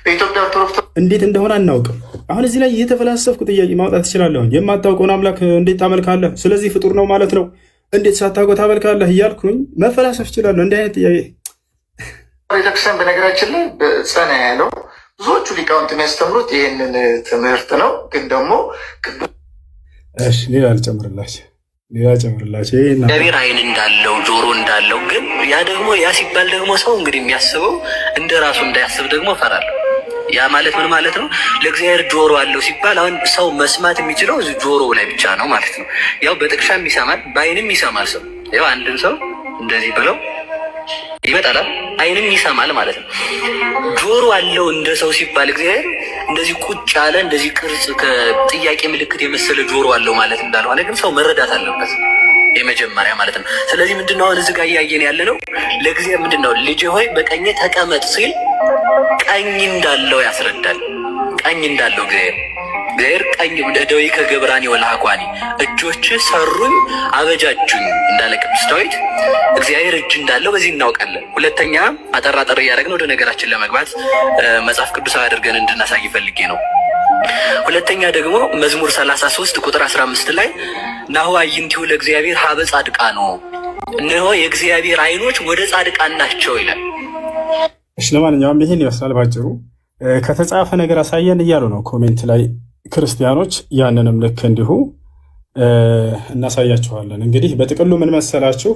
በኢትዮጵያ ኦርቶዶክስ እንዴት እንደሆነ አናውቅም። አሁን እዚህ ላይ እየተፈላሰፍኩ ጥያቄ ማውጣት እችላለሁ። የማታውቀውን አምላክ እንዴት ታመልካለህ? ስለዚህ ፍጡር ነው ማለት ነው። እንዴት ሳታውቀው ታመልካለህ እያልኩኝ መፈላሰፍ እችላለሁ። እንዲህ አይነት ጥያቄ ቤተክርስቲያን በነገራችን ላይ ጸና ያለው ብዙዎቹ ሊቃውንት የሚያስተምሩት ይህንን ትምህርት ነው። ግን ደግሞ ሌላ ልጨምርላቸው እግዚአብሔር ዓይን እንዳለው ጆሮ እንዳለው ግን ያ ሲባል ደግሞ ሰው እንግዲህ የሚያስበው እንደ ራሱ እንዳያስብ ደግሞ እፈራለሁ። ያ ማለት ምን ማለት ነው? ለእግዚአብሔር ጆሮ አለው ሲባል አሁን ሰው መስማት የሚችለው ጆሮ ላይ ብቻ ነው ማለት ነው። ያው በጥቅሻም ይሰማል፣ በዓይንም ይሰማል። ሰው ያው አንድን ሰው እንደዚህ ብለው ይመጣል፣ ዓይንም ይሰማል ማለት ነው። ጆሮ አለው እንደ ሰው ሲባል እግዚአብሔር እንደዚህ ቁጭ ያለ እንደዚህ ቅርጽ ከጥያቄ ምልክት የመሰለ ጆሮ አለው ማለት እንዳልሆነ ግን ሰው መረዳት አለበት የመጀመሪያ ማለት ነው። ስለዚህ ምንድነው አሁን እዚህ ጋር እያየን ያለ ነው። ለእግዚአብሔር ምንድነው ልጅ ሆይ በቀኜ ተቀመጥ ሲል ቀኝ እንዳለው ያስረዳል። ቀኝ እንዳለው እግዚአብሔር ቀኝ ደዌ ከገብራኒ ወላኳኒ እጆች ሰሩኝ አበጃጁኝ እንዳለ ቅዱስ ዳዊት እግዚአብሔር እጅ እንዳለው በዚህ እናውቃለን። ሁለተኛ አጠራጠር እያደረግን ወደ ነገራችን ለመግባት መጽሐፍ ቅዱሳዊ አድርገን እንድናሳይ ፈልጌ ነው። ሁለተኛ ደግሞ መዝሙር 33 ቁጥር 15 ላይ ናሁ አዕይንቲሁ ለእግዚአብሔር ሀበ ጻድቃን ነው፣ እነሆ የእግዚአብሔር ዓይኖች ወደ ጻድቃን ናቸው ይላል። እሺ ለማንኛውም ይሄን ይመስላል ባጭሩ። ከተጻፈ ነገር አሳየን እያሉ ነው ኮሜንት ላይ ክርስቲያኖች። ያንንም ልክ እንዲሁ እናሳያችኋለን። እንግዲህ በጥቅሉ ምን መሰላችሁ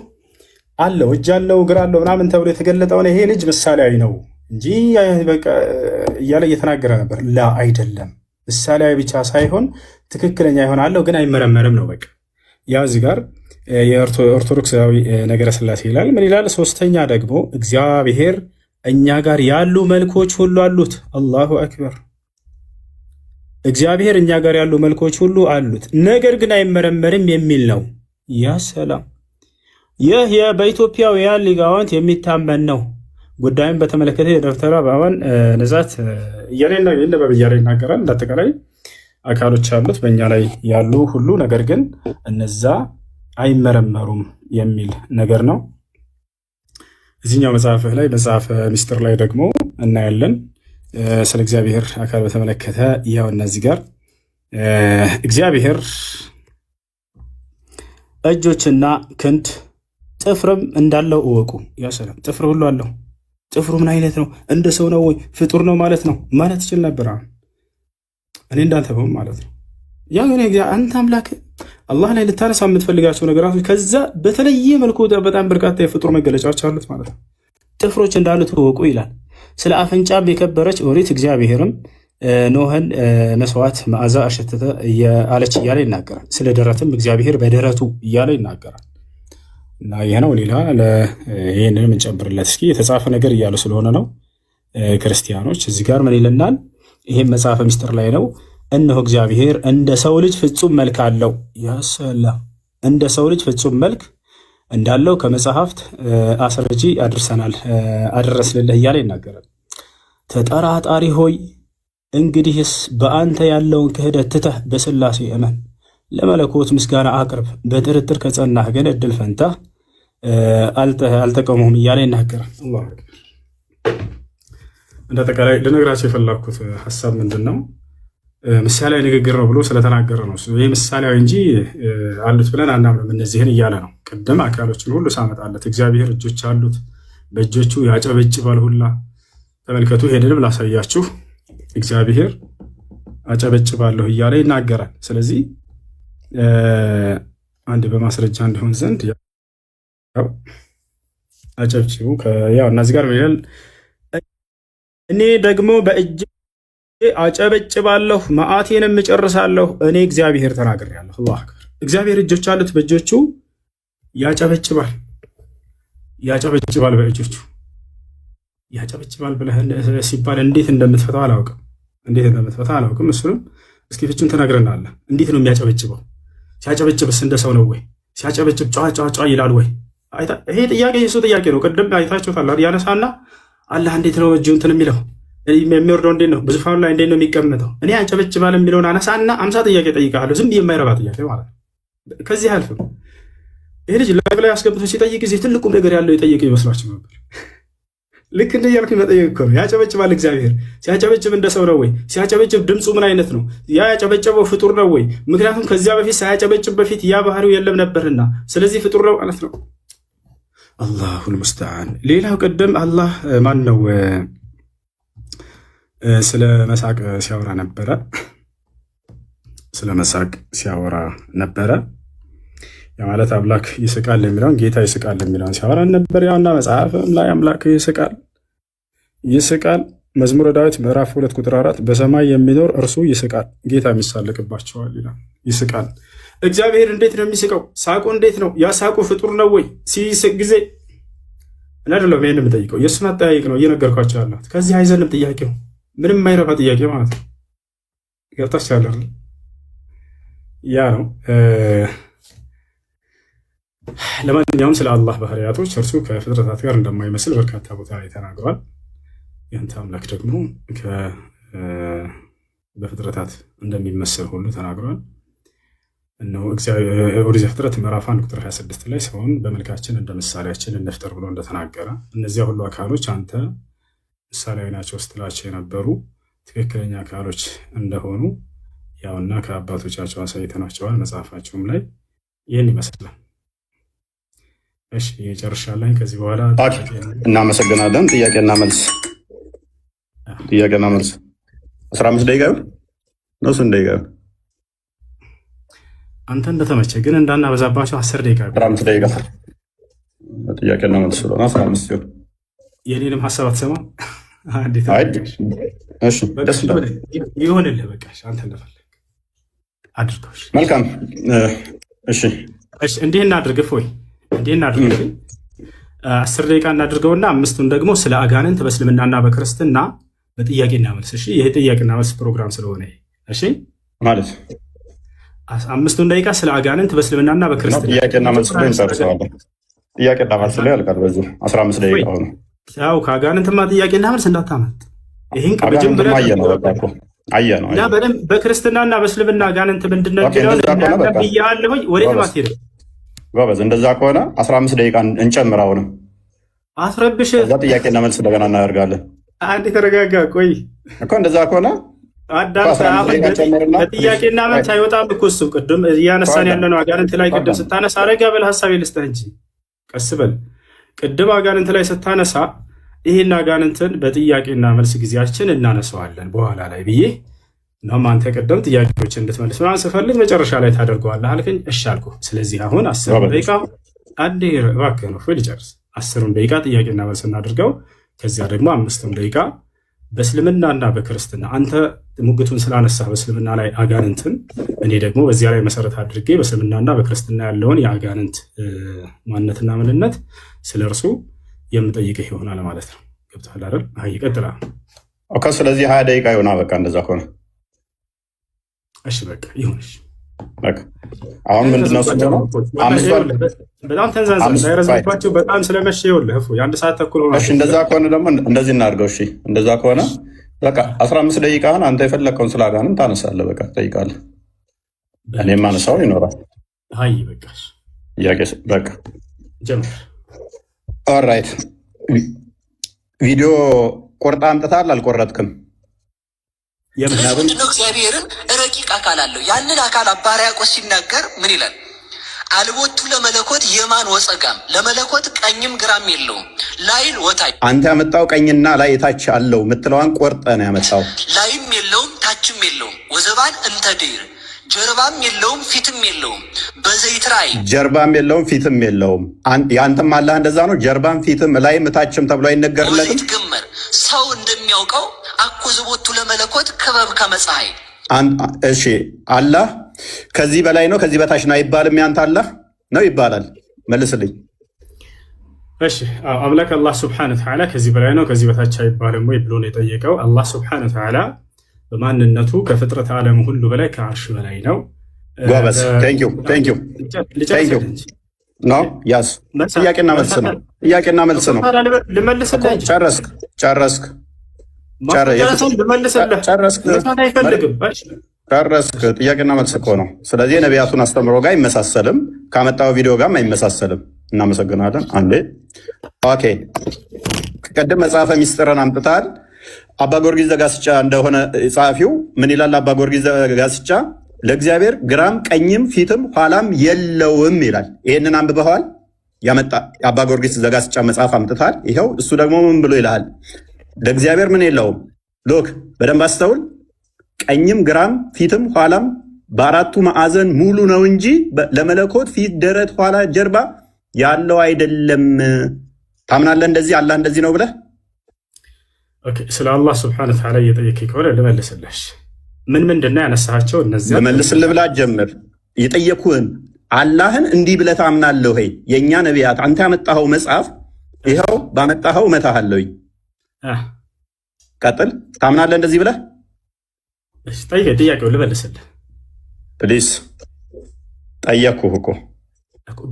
አለው እጅ አለው እግር አለው ምናምን ተብሎ የተገለጠውን ይሄ ልጅ ምሳሌያዊ ነው እንጂ በቃ እያለ እየተናገረ ነበር። ላ አይደለም፣ ምሳሌያዊ ብቻ ሳይሆን ትክክለኛ ይሆናለው ግን አይመረመርም ነው በቃ። ያው እዚህ ጋር የኦርቶዶክሳዊ ነገረ ሥላሴ ይላል። ምን ይላል? ሶስተኛ ደግሞ እግዚአብሔር እኛ ጋር ያሉ መልኮች ሁሉ አሉት። አላሁ አክበር። እግዚአብሔር እኛ ጋር ያሉ መልኮች ሁሉ አሉት፣ ነገር ግን አይመረመርም የሚል ነው። ያ ሰላም! ይህ በኢትዮጵያውያን ሊቃውንት የሚታመን ነው። ጉዳዩን በተመለከተ የደብተራ በአዋን ነዛት እያለ ይናገራል። እንዳጠቃላይ አካሎች አሉት በእኛ ላይ ያሉ ሁሉ፣ ነገር ግን እነዛ አይመረመሩም የሚል ነገር ነው። እዚህኛው መጽሐፍ ላይ መጽሐፈ ሚስጥር ላይ ደግሞ እናያለን ስለ እግዚአብሔር አካል በተመለከተ። ያው እነዚህ ጋር እግዚአብሔር እጆችና ክንድ ጥፍርም እንዳለው እወቁ። ያ ሰላም! ጥፍር ሁሉ አለው። ጥፍሩ ምን አይነት ነው? እንደ ሰው ነው ወይ ፍጡር ነው ማለት ነው ማለት ይችል ነበር። እኔ እንዳንተበው ማለት ነው። ያ ግን አንተ አምላክ አላህ ላይ ልታነሳ የምትፈልጋቸው ነገራቶች ከዛ በተለየ መልኩ በጣም በርካታ የፍጡር መገለጫዎች አሉት ማለት ነው። ጥፍሮች እንዳሉት እወቁ ይላል። ስለ አፍንጫም የከበረች ኦሪት እግዚአብሔርም ኖህን መስዋዕት መዓዛ አሸተተ አለች እያለ ይናገራል። ስለ ደረትም እግዚአብሔር በደረቱ እያለ ይናገራል። እና ይህ ነው። ሌላ ይህንን የምንጨምርለት እስኪ የተጻፈ ነገር እያሉ ስለሆነ ነው ክርስቲያኖች። እዚህ ጋር ምን ይለናል? ይህም መጽሐፈ ሚስጥር ላይ ነው። እነሆ እግዚአብሔር እንደ ሰው ልጅ ፍጹም መልክ አለው። ያሰላም! እንደ ሰው ልጅ ፍጹም መልክ እንዳለው ከመጽሐፍት አስረጂ አደረስንልህ እያለ ይናገራል። ተጠራጣሪ ሆይ እንግዲህስ በአንተ ያለውን ክህደት ትተህ በሥላሴ እመን፣ ለመለኮት ምስጋና አቅርብ። በጥርጥር ከጸናህ ግን እድል ፈንታ አልጠቀሙም እያለ ይናገራል። እንዳጠቃላይ ልነግራቸው የፈለኩት ሀሳብ ምንድን ነው? ምሳሌያዊ ንግግር ነው ብሎ ስለተናገረ ነው። ይህ ምሳሌያዊ እንጂ አሉት ብለን አናምንም እነዚህን እያለ ነው። ቅድም አካሎችን ሁሉ ሳመጣለት እግዚአብሔር እጆች አሉት፣ በእጆቹ ያጨበጭባል ሁላ። ተመልከቱ፣ ይሄንንም ላሳያችሁ። እግዚአብሔር አጨበጭባለሁ እያለ ይናገራል። ስለዚህ አንድ በማስረጃ እንዲሆን ዘንድ አጨብጭቡ። ያው እነዚህ ጋር ይላል፣ እኔ ደግሞ በእጅ አጨበጭባለሁ መዓቴንም እጨርሳለሁ፣ እኔ እግዚአብሔር ተናግሬአለሁ። አላሁ አክበር። እግዚአብሔር እጆች አሉት፣ በእጆቹ ያጨበጭባል። በእጆቹ ያጨበጭባል ብለህ ሲባል እንዴት እንደምትፈታው አላውቅም። እሱንም እስኪ ፍቹን ትነግረናለህ። እንዴት ነው የሚያጨበጭበው? ሲያጨበጭብስ እንደ ሰው ነው ወይ? ሲያጨበጭብ ጫ ይላል ወይ? ይሄ ጥያቄ የሱ ጥያቄ ነው። ቅድም አይታችሁታል። ያነሳና አላህ እንዴት ነው እጁ እንትን የሚለው የሚወርደው እንዴት ነው? በዙፋኑ ላይ እንዴት ነው የሚቀመጠው? እኔ ያጨበጭባል የሚለውን አነሳና 50 ጥያቄ ጠይቃለሁ። ዝም የማይረባ ጥያቄ ማለት ነው። ከዚህ አልፍም። ይሄ ልጅ ላይ አስገብቶ ሲጠይቅ ጊዜ ትልቁም ነገር ያለው የጠየቀ ይመስላችሁ ነበር። ልክ እንደ እያልኩኝ መጠየቅ እኮ ነው። ያጨበጭባል እግዚአብሔር። ሲያጨበጭብ እንደ ሰው ነው ወይ? ሲያጨበጭብ ድምፁ ምን አይነት ነው? ያ ያጨበጨበው ፍጡር ነው ወይ? ምክንያቱም ከዚያ በፊት ሳያጨበጭብ በፊት ያ ባህሪው የለም ነበርና፣ ስለዚህ ፍጡር ነው ማለት ነው። አላሁል ሙስተዓን። ሌላው ቅድም አላህ ማን ነው ስለ መሳቅ ሲያወራ ነበረ። ስለ መሳቅ ሲያወራ ነበረ። ያ ማለት አምላክ ይስቃል የሚለውን ጌታ ይስቃል የሚለውን ሲያወራ ነበር። ያውና መጽሐፍም ላይ አምላክ ይስቃል። መዝሙረ ዳዊት ምዕራፍ 2 ቁጥር 4 በሰማይ የሚኖር እርሱ ይስቃል፣ ጌታ የሚሳለቅባቸዋል ይላል። ይስቃል። እግዚአብሔር እንዴት ነው የሚስቀው? ሳቁ እንዴት ነው? ያ ሳቁ ፍጡር ነው ወይ? ሲስቅ ጊዜ አይደለም። ይሄን የምጠይቀው የእሱን አጠያየቅ ነው እየነገርኳቸው ያለሁት። ከዚህ አይዘንም ጥያቄው ምንም የማይረባ ጥያቄ ማለት ነው። ገብታችኋል? ያ ነው። ለማንኛውም ስለ አላህ ባህሪያቶች እርሱ ከፍጥረታት ጋር እንደማይመስል በርካታ ቦታ ላይ ተናግሯል። ያንተ አምላክ ደግሞ በፍጥረታት እንደሚመስል ሁሉ ተናግሯል። እነሆ ኦሪት ዘፍጥረት ምዕራፍ 1 ቁጥር 26 ላይ ሰውን በመልካችን እንደ ምሳሌያችን እንፍጠር ብሎ እንደተናገረ እነዚያ ሁሉ አካሎች አንተ ምሳሌያዊ ናቸው ስትላቸው የነበሩ ትክክለኛ አካሎች እንደሆኑ ያውና ከአባቶቻቸው አሳይተናቸዋል። መጽሐፋቸውም ላይ ይህን ይመስላል። እሺ የጨርሻለሁ። ከዚህ በኋላ እናመሰግናለን። ጥያቄና መልስ 15 ደቂቃ ነው። ስንት ደቂቃ? አንተ እንደተመቸ ግን እንዳናበዛባቸው 10 ደቂቃ 15 ደቂቃ ጥያቄና መልስ ስለሆነ 15 ሲሆን የኔንም ሀሳብ አትሰማም። እሺ ደስ ይላል። ይሁንልህ በቃ አንተ እንደፈለግ አድርገው። መልካም። እሺ እንዲህ እናድርግ ወይ እንዲህ እናድርግ። 10 ደቂቃ እናድርገውና 5ቱን ደግሞ ስለ አጋንንት በእስልምናና በክርስትና በጥያቄና መልስ። እሺ ይሄ ጥያቄና መልስ ፕሮግራም ስለሆነ እሺ ማለት 5ቱን ደቂቃ ስለ አጋንንት በእስልምናና በክርስትና ጥያቄና መልስ ላይ እንጨርሰዋለን። ጥያቄና መልስ ላይ ያልቃል በዚህ 15 ደቂቃ ሆነ። ያው ከአጋንንትማ ጥያቄና መልስ እንዳታመጥ። ይሄን ከመጀመሪያ አየነው እና በደንብ በክርስትናና በእስልምና አጋንንት ምንድነው የሚለው ያለሁኝ ወዴት ማትሄድ ጎበዝ። እንደዛ ከሆነ 15 ደቂቃ እንጨምር። አሁንም አስረብሽ እዛ ጥያቄና መልስ እንደገና እናደርጋለን። አንዴ ተረጋጋ። ቆይ እኮ እንደዛ ከሆነ በጥያቄና መልስ አይወጣም እኮ እሱ ቅድም እያነሳን ያለነው አጋንንት ላይ ቅድም ስታነሳ አረጋ በል ሀሳብ ልስጥህ እንጂ ቀስ በል። ቅድም አጋንንት ላይ ስታነሳ ይህን አጋንንትን በጥያቄና መልስ ጊዜያችን እናነሳዋለን በኋላ ላይ ብዬ እናም አንተ ቅድም ጥያቄዎች እንድትመልስ ምናምን ስፈልግ መጨረሻ ላይ ታደርገዋለህ አልከኝ። እሺ አልኩ። ስለዚህ አሁን 10 ደቂቃ አንዴ እባክህ ነው ልጨርስ። 10 ደቂቃ ጥያቄና መልስ እናድርገው። ከዚያ ደግሞ 5 ደቂቃ በእስልምናና በክርስትና አንተ ሙግቱን ስላነሳ በእስልምና ላይ አጋንንትን፣ እኔ ደግሞ በዚያ ላይ መሰረት አድርጌ በእስልምናና በክርስትና ያለውን የአጋንንት ማንነትና ምንነት ስለ እርሱ የምጠይቅህ ይሆናል ማለት ነው። ገብቶሃል አይደል? ይቀጥላል። ኦኬ። ስለዚህ 20 ደቂቃ ይሆና። በቃ እንደዛ ከሆነ እሺ በቃ ይሁንሽ። በቃ አሁን ምንድነው በጣም ተንዛዛ እንዳይረዝምባቸው በጣም ስለመሸ ይኸውልህ የአንድ ሰዓት ተኩል ሆኗል። እሺ እንደዛ ከሆነ ደግሞ እንደዚህ እናድርገው። እሺ እንደዛ ከሆነ በቃ 15 ደቂቃህን አንተ የፈለግከውን ስለ አጋንንት ታነሳለህ። በቃ ትጠይቃለህ፣ እኔም አነሳው ይኖራል። አይ በቃ ጥያቄ በቃ ጀምር። ኦልራይት። ቪዲዮ ቆርጣ አምጥታል አልቆረጥክም? ምንድነው? እግዚአብሔርን ረቂቅ አካል አለው። ያንን አካል አባ ሕርያቆስ ሲናገር ምን ይላል? አልቦቱ ለመለኮት የማን ወፀጋም፣ ለመለኮት ቀኝም ግራም የለውም ላይል ወታች። አንተ ያመጣው ቀኝና ላይ የታች አለው ምትለዋን ቆርጠ ነው ያመጣው። ላይም የለውም ታችም የለውም ወዘባን እንተ ድር፣ ጀርባም የለውም ፊትም የለውም በዘይት ራእይ። ጀርባም የለውም ፊትም የለውም። ያንተም አላህ እንደዛ ነው። ጀርባም ፊትም ላይም ታችም ተብሎ አይነገርለትም። ገመር ሰው እንደሚያውቀው አኮዝቦቱ ለመለኮት ክበብ ከመፀሐይ። እሺ አላህ ከዚህ በላይ ነው ከዚህ በታች ነው አይባልም። ያንተ አላህ ነው ይባላል። መልስልኝ። እሺ አምላክ አላህ ሱብሓነሁ ወተዓላ ከዚህ በላይ ነው ከዚህ በታች አይባልም ወይ ብሎ ነው የጠየቀው። አላህ ሱብሓነሁ ወተዓላ በማንነቱ ከፍጥረት ዓለም ሁሉ በላይ ከአርሽ በላይ ነው። ጎበዝ። ቴንኪው ኖ ያስ ጥያቄና መልስ ነው። ጥያቄና መልስ ነው። ልመልስልህ። ጨረስክ? ጨረስክ? ጥያቄና መልስ እኮ ነው። ስለዚህ የነቢያቱን አስተምሮ ጋር አይመሳሰልም፣ ካመጣው ቪዲዮ ጋርም አይመሳሰልም። እናመሰግናለን። አንዴ ኦኬ ቅድም መጽሐፈ ሚስጥርን አምጥታል። አባ ጊዮርጊስ ዘጋስጫ እንደሆነ ጸሐፊው ምን ይላል? አባ ጊዮርጊስ ዘጋስጫ ለእግዚአብሔር ግራም ቀኝም ፊትም ኋላም የለውም ይላል። ይህንን አንብበዋል? ያመጣ አባ ጊዮርጊስ ዘጋስጫ መጽሐፍ አምጥታል። ይኸው እሱ ደግሞ ምን ብሎ ይልሃል? ለእግዚአብሔር ምን የለውም? ሎክ በደንብ አስተውል። ቀኝም ግራም ፊትም ኋላም በአራቱ ማዕዘን ሙሉ ነው እንጂ ለመለኮት ፊት፣ ደረት፣ ኋላ፣ ጀርባ ያለው አይደለም። ታምናለህ? እንደዚህ አላህ እንደዚህ ነው ብለህ ስለ አላህ ስብሐነሁ ወተዓላ እየጠየቀኝ ከሆነ ልመልስልህ። ምንድን ነው ያነሳቸው? እነዚያ ልመልስልህ ብላ ጀምር። የጠየኩህን አላህን እንዲህ ብለህ ታምናለህ ወይ? የእኛ ነቢያት አንተ ያመጣኸው መጽሐፍ ይኸው ባመጣኸው እመታሃለሁኝ። ቀጥል። ታምናለህ እንደዚህ ብለህ? ጥያቄውን ልመልስልህ ፕሊስ። ጠየቅኩህ እኮ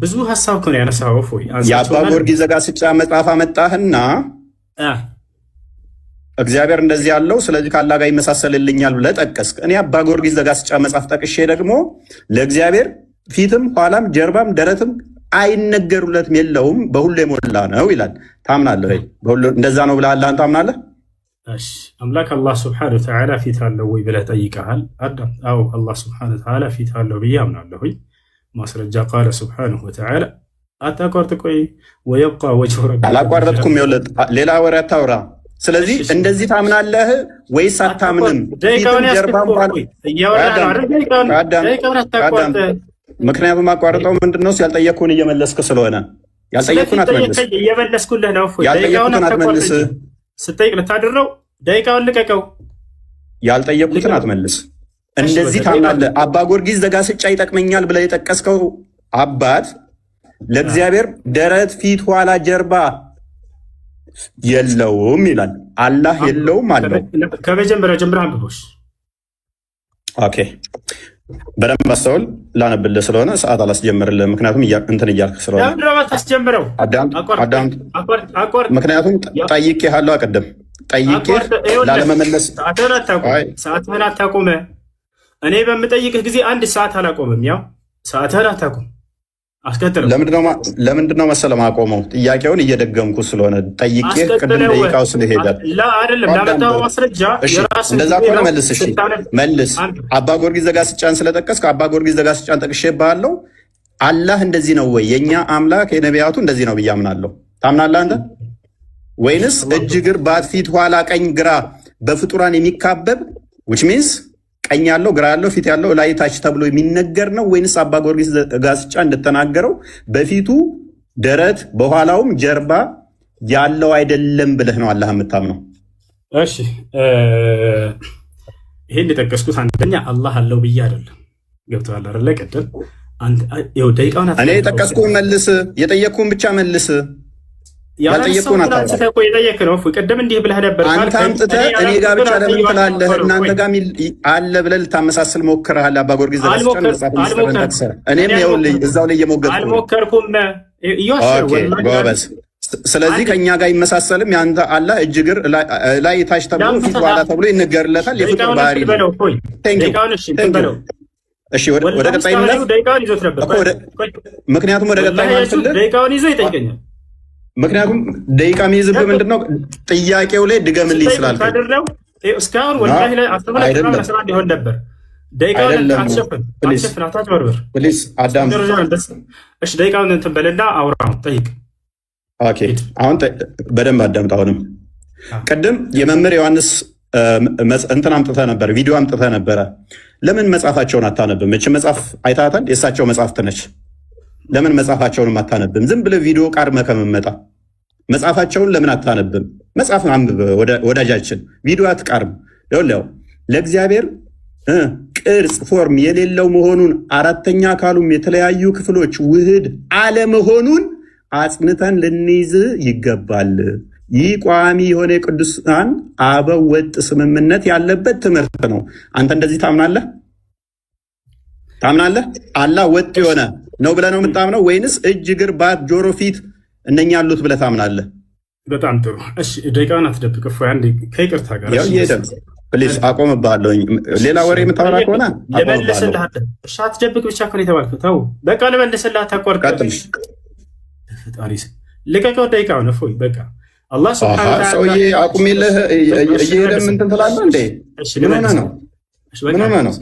ብዙ ሀሳብ እኮ ነው ያነሳኸው። የአባ ጊዮርጊስ ዘጋስጫ መጽሐፍ አመጣህና እግዚአብሔር እንደዚህ ያለው ስለዚህ ከአላህ ጋር ይመሳሰልልኛል ብለህ ጠቀስክ። እኔ አባ ጊዮርጊስ ዘጋስጫ መጽሐፍ ጠቅሼ ደግሞ ለእግዚአብሔር ፊትም ኋላም ጀርባም ደረትም አይነገሩለትም የለውም በሁሉ የሞላ ነው ይላል። ታምናለህ ወይ? እንደዛ ነው ብለህ አላህን ታምናለህ? አምላክ አላህ ስብሐነሁ ወተዓላ ፊት አለው ወይ ብለህ ጠይቀሃል አዳም። አዎ አላህ ስብሐነሁ ወተዓላ ፊት አለው ብዬ አምናለሁ። ማስረጃ ቃለ ስብሐነሁ ወተዓላ አታቋርጥ። ቆይ ወየብቃ ወጅሁ ረቢከ። አላቋረጥኩም። ሌላ ወሬ አታውራ። ስለዚህ እንደዚህ ታምናለህ ወይስ አታምንም? ምክንያቱም አቋርጠው ምንድነው ያልጠየቅኩህን እየመለስክ ስለሆነ ያልጠየቅኩህን አትመልስ። እየመለስኩልህ ነው። ያልጠየቅኩህን አትመልስ። ስጠይቅ ልታድረው ደቂቃውን ልቀቀው። ያልጠየቅኩትን አትመልስ። እንደዚህ ታምናለህ? አባ ጊዮርጊስ ዘጋስጫ ይጠቅመኛል ብለህ የጠቀስከው አባት ለእግዚአብሔር ደረት፣ ፊት፣ ኋላ፣ ጀርባ የለውም ይላል። አላህ የለውም አለው። ከመጀመሪያው ጀምረህ አንብቦሽ። ኦኬ በደንብ አስተውል። ላነብልህ ስለሆነ ሰዓት አላስጀምርልህ። ምክንያቱም እንትን እያልክ ስለሆነ ምክንያቱም ጠይቄሃለሁ። አቀደም ጠይቄህ ላለመመለስ ሰዓትህን አታቁመ። እኔ በምጠይቅህ ጊዜ አንድ ሰዓት አላቆምም። ያው ሰዓትህን አታቁም። አስከትለው ለምንድነው መሰለህ ማቆመው? ጥያቄውን እየደገምኩ ስለሆነ ጠይቄ ቅድም ደቂቃው ስለሄዳል አይደለም። ላመጣው ማስረጃ እንደዛ ከሆነ መልስ። እሺ መልስ። አባ ጊዮርጊስ ዘጋስጫን ስለጠቀስክ አባ ጊዮርጊስ ዘጋስጫን ጠቅሼብሃለሁ። አላህ እንደዚህ ነው ወይ? የእኛ አምላክ የነቢያቱ እንደዚህ ነው ብዬ አምናለሁ። ታምናለህ አንተ? ወይንስ እጅ፣ እግር፣ ባት፣ ፊት፣ ኋላ፣ ቀኝ፣ ግራ በፍጡራን የሚካበብ which means ቀኝ ያለው ግራ ያለው ፊት ያለው ላይ ታች ተብሎ የሚነገር ነው? ወይንስ አባ ጊዮርጊስ ዘጋስጫ እንደተናገረው በፊቱ ደረት በኋላውም ጀርባ ያለው አይደለም ብለህ ነው አላህ የምታምነው? እሺ ይሄን የጠቀስኩት አንደኛ አላህ አለው ብዬ አይደለም። ገብቶሃል አይደለ? ቅድም እኔ የጠቀስኩህን መልስ፣ የጠየቅኩህን ብቻ መልስ። ያልጠየቅኩህን የጠየቅ ነው። ቅድም እንዲህ ብለህ ነበር። አንተ አምጥተህ እኔ ጋር ብቻ ለምን ትላለህ? እናንተ ጋር አለ ብለህ ልታመሳስል ሞክረሃል። አባ ጊዮርጊስ ዘጋስጫን መጽሐፍ ሚስጥርን እኔም ይኸውልህ እዛው ላይ እየሞገጥኩ አልሞከርኩም። ጎበዝ። ስለዚህ ከእኛ ጋር አይመሳሰልም። የአንተ አላህ እጅ፣ እግር፣ ላይ ታች ተብሎ ፊት ኋላ ተብሎ ይነገርለታል። የፍጡር ባህሪ ነው። እሺ ወደ ቀጣይ ምክንያቱም ወደ ቀጣይ ደቂቃውን ይዞ ይጠይቀኛል። ምክንያቱም ደቂቃ የሚይዝብህ ምንድነው? ጥያቄው ላይ ድገምልኝ ስላልከኝ እስካሁን ወላሂ ላይ ሊሆን ነበር። ደቂቃውን እንትን በልና አውራ ጠይቅ። አሁን በደንብ አዳምጥ። አሁንም ቅድም የመምህር ዮሐንስ እንትን አምጥተህ ነበር፣ ቪዲዮ አምጥተህ ነበረ። ለምን መጽሐፋቸውን አታነብም? እች መጽሐፍ አይታታል፣ የእሳቸው መጽሐፍት ነች። ለምን መጽሐፋቸውንም አታነብም? ዝም ብለህ ቪዲዮ ቃርመህ ከመመጣ መጽሐፋቸውን ለምን አታነብም? መጽሐፍ አንብብ ወዳጃችን፣ ቪዲዮ አትቃርም። ይኸውልህ ለእግዚአብሔር ቅርጽ ፎርም የሌለው መሆኑን አራተኛ አካሉም የተለያዩ ክፍሎች ውህድ አለመሆኑን አጽንተን ልንይዝ ይገባል። ይህ ቋሚ የሆነ የቅዱሳን አበው ወጥ ስምምነት ያለበት ትምህርት ነው። አንተ እንደዚህ ታምናለህ? አላህ ወጥ የሆነ ነው ብለህ ነው የምታምነው? ወይንስ እጅ፣ እግር፣ ባት፣ ጆሮ፣ ፊት እነኛ ያሉት ብለህ ታምናለህ? በጣም ጥሩ። እሺ ደቂቃውን አትደብቅ። አንድ ከይቅርታ ጋር ፕሊዝ አቆምብሃለሁ። ሌላ ወሬ የምታወራ ከሆነ ልመልስልህ። እሺ አትደብቅ ብቻ እኮ ነው የተባልከው። ተው በቃ ልመልስልህ። አታቋርጥ። ፈጣሪ ልቀቀው። ደቂቃውን እፎይ በቃ አላህ ሱብሓነሁ ወተዓላ ሰውዬ አቁሜልህ እየሄደ ምን ትላለህ እንዴ? ምን ሆነህ ነው? ምን ሆነህ ነው?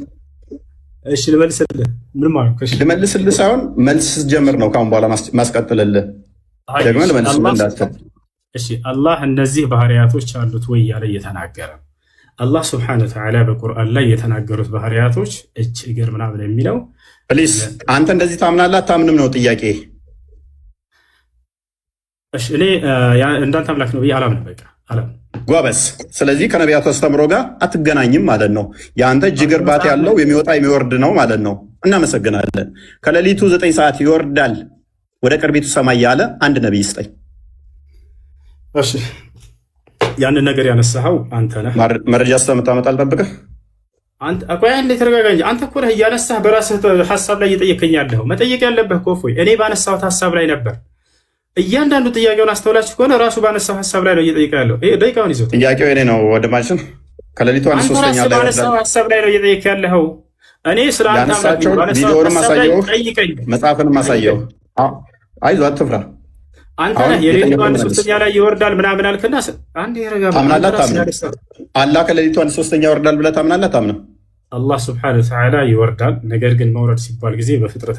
እሺ ልመልስልህ። ምን ማለት ነው? ልመልስልህ ሳይሆን መልስ ጀምር ነው ካሁን በኋላ ማስቀጥልልህ። ደግሞ ልመልስልህ እንዳትል። እሺ አላህ እነዚህ ባህሪያቶች አሉት ወይ ያለ እየተናገረ አላህ ሱብሓነሁ ወተዓላ በቁርአን ላይ የተናገሩት ባህሪያቶች እጅ እግር ምናምን የሚለው ፕሊስ አንተ እንደዚህ ታምናለህ አታምንም ነው ጥያቄ። እሺ እኔ እንዳንተ አምላክ ነው ብዬ አላምንም። በቃ አላምንም። ጎበዝ። ስለዚህ ከነቢያቱ አስተምሮ ጋር አትገናኝም ማለት ነው። የአንተ እጅ እግር ባት ያለው የሚወጣ የሚወርድ ነው ማለት ነው። እናመሰግናለን። ከሌሊቱ 9 ሰዓት ይወርዳል ወደ ቅርቢቱ ሰማይ ያለ አንድ ነቢይ ስጠኝ። እሺ ያንን ነገር ያነሳኸው አንተ ነህ። መረጃ ስለምታመጣ አልጠብቅህ። ቆይ አንዴ ተረጋጋ እንጂ አንተ እኮ ነህ እያነሳህ በራስህ ሀሳብ ላይ እየጠየቀኝ ያለኸው። መጠየቅ ያለብህ እኮ እፎይ እኔ ባነሳሁት ሀሳብ ላይ ነበር። እያንዳንዱ ጥያቄውን አስተውላችሁ ከሆነ ራሱ ባነሳው ሀሳብ ላይ ነው እየጠየቀ ያለው። ይሄ ደቂቃውን ይዞት ጥያቄው የኔ ነው ወንድማችን። ከሌሊቱ 1/3 ላይ ባነሳው ሀሳብ ላይ ነው እየጠየቀ ያለው። እኔ ስለ አንተ ቪዲዮንም አሳየው፣ መጽሐፍንም አሳየው። አይዞህ አትፍራ። አንተ ነህ የሌሊቱ 1/3 ላይ ይወርዳል ምናምን አልክና አንዴ ረጋ ታምናለህ? አላህ ከሌሊቱ 1/3 ይወርዳል ብለህ ታምናለህ? ታምነህ አላህ ሱብሓነሁ ወተዓላ ይወርዳል። ነገር ግን መውረድ ሲባል ጊዜ በፍጥረት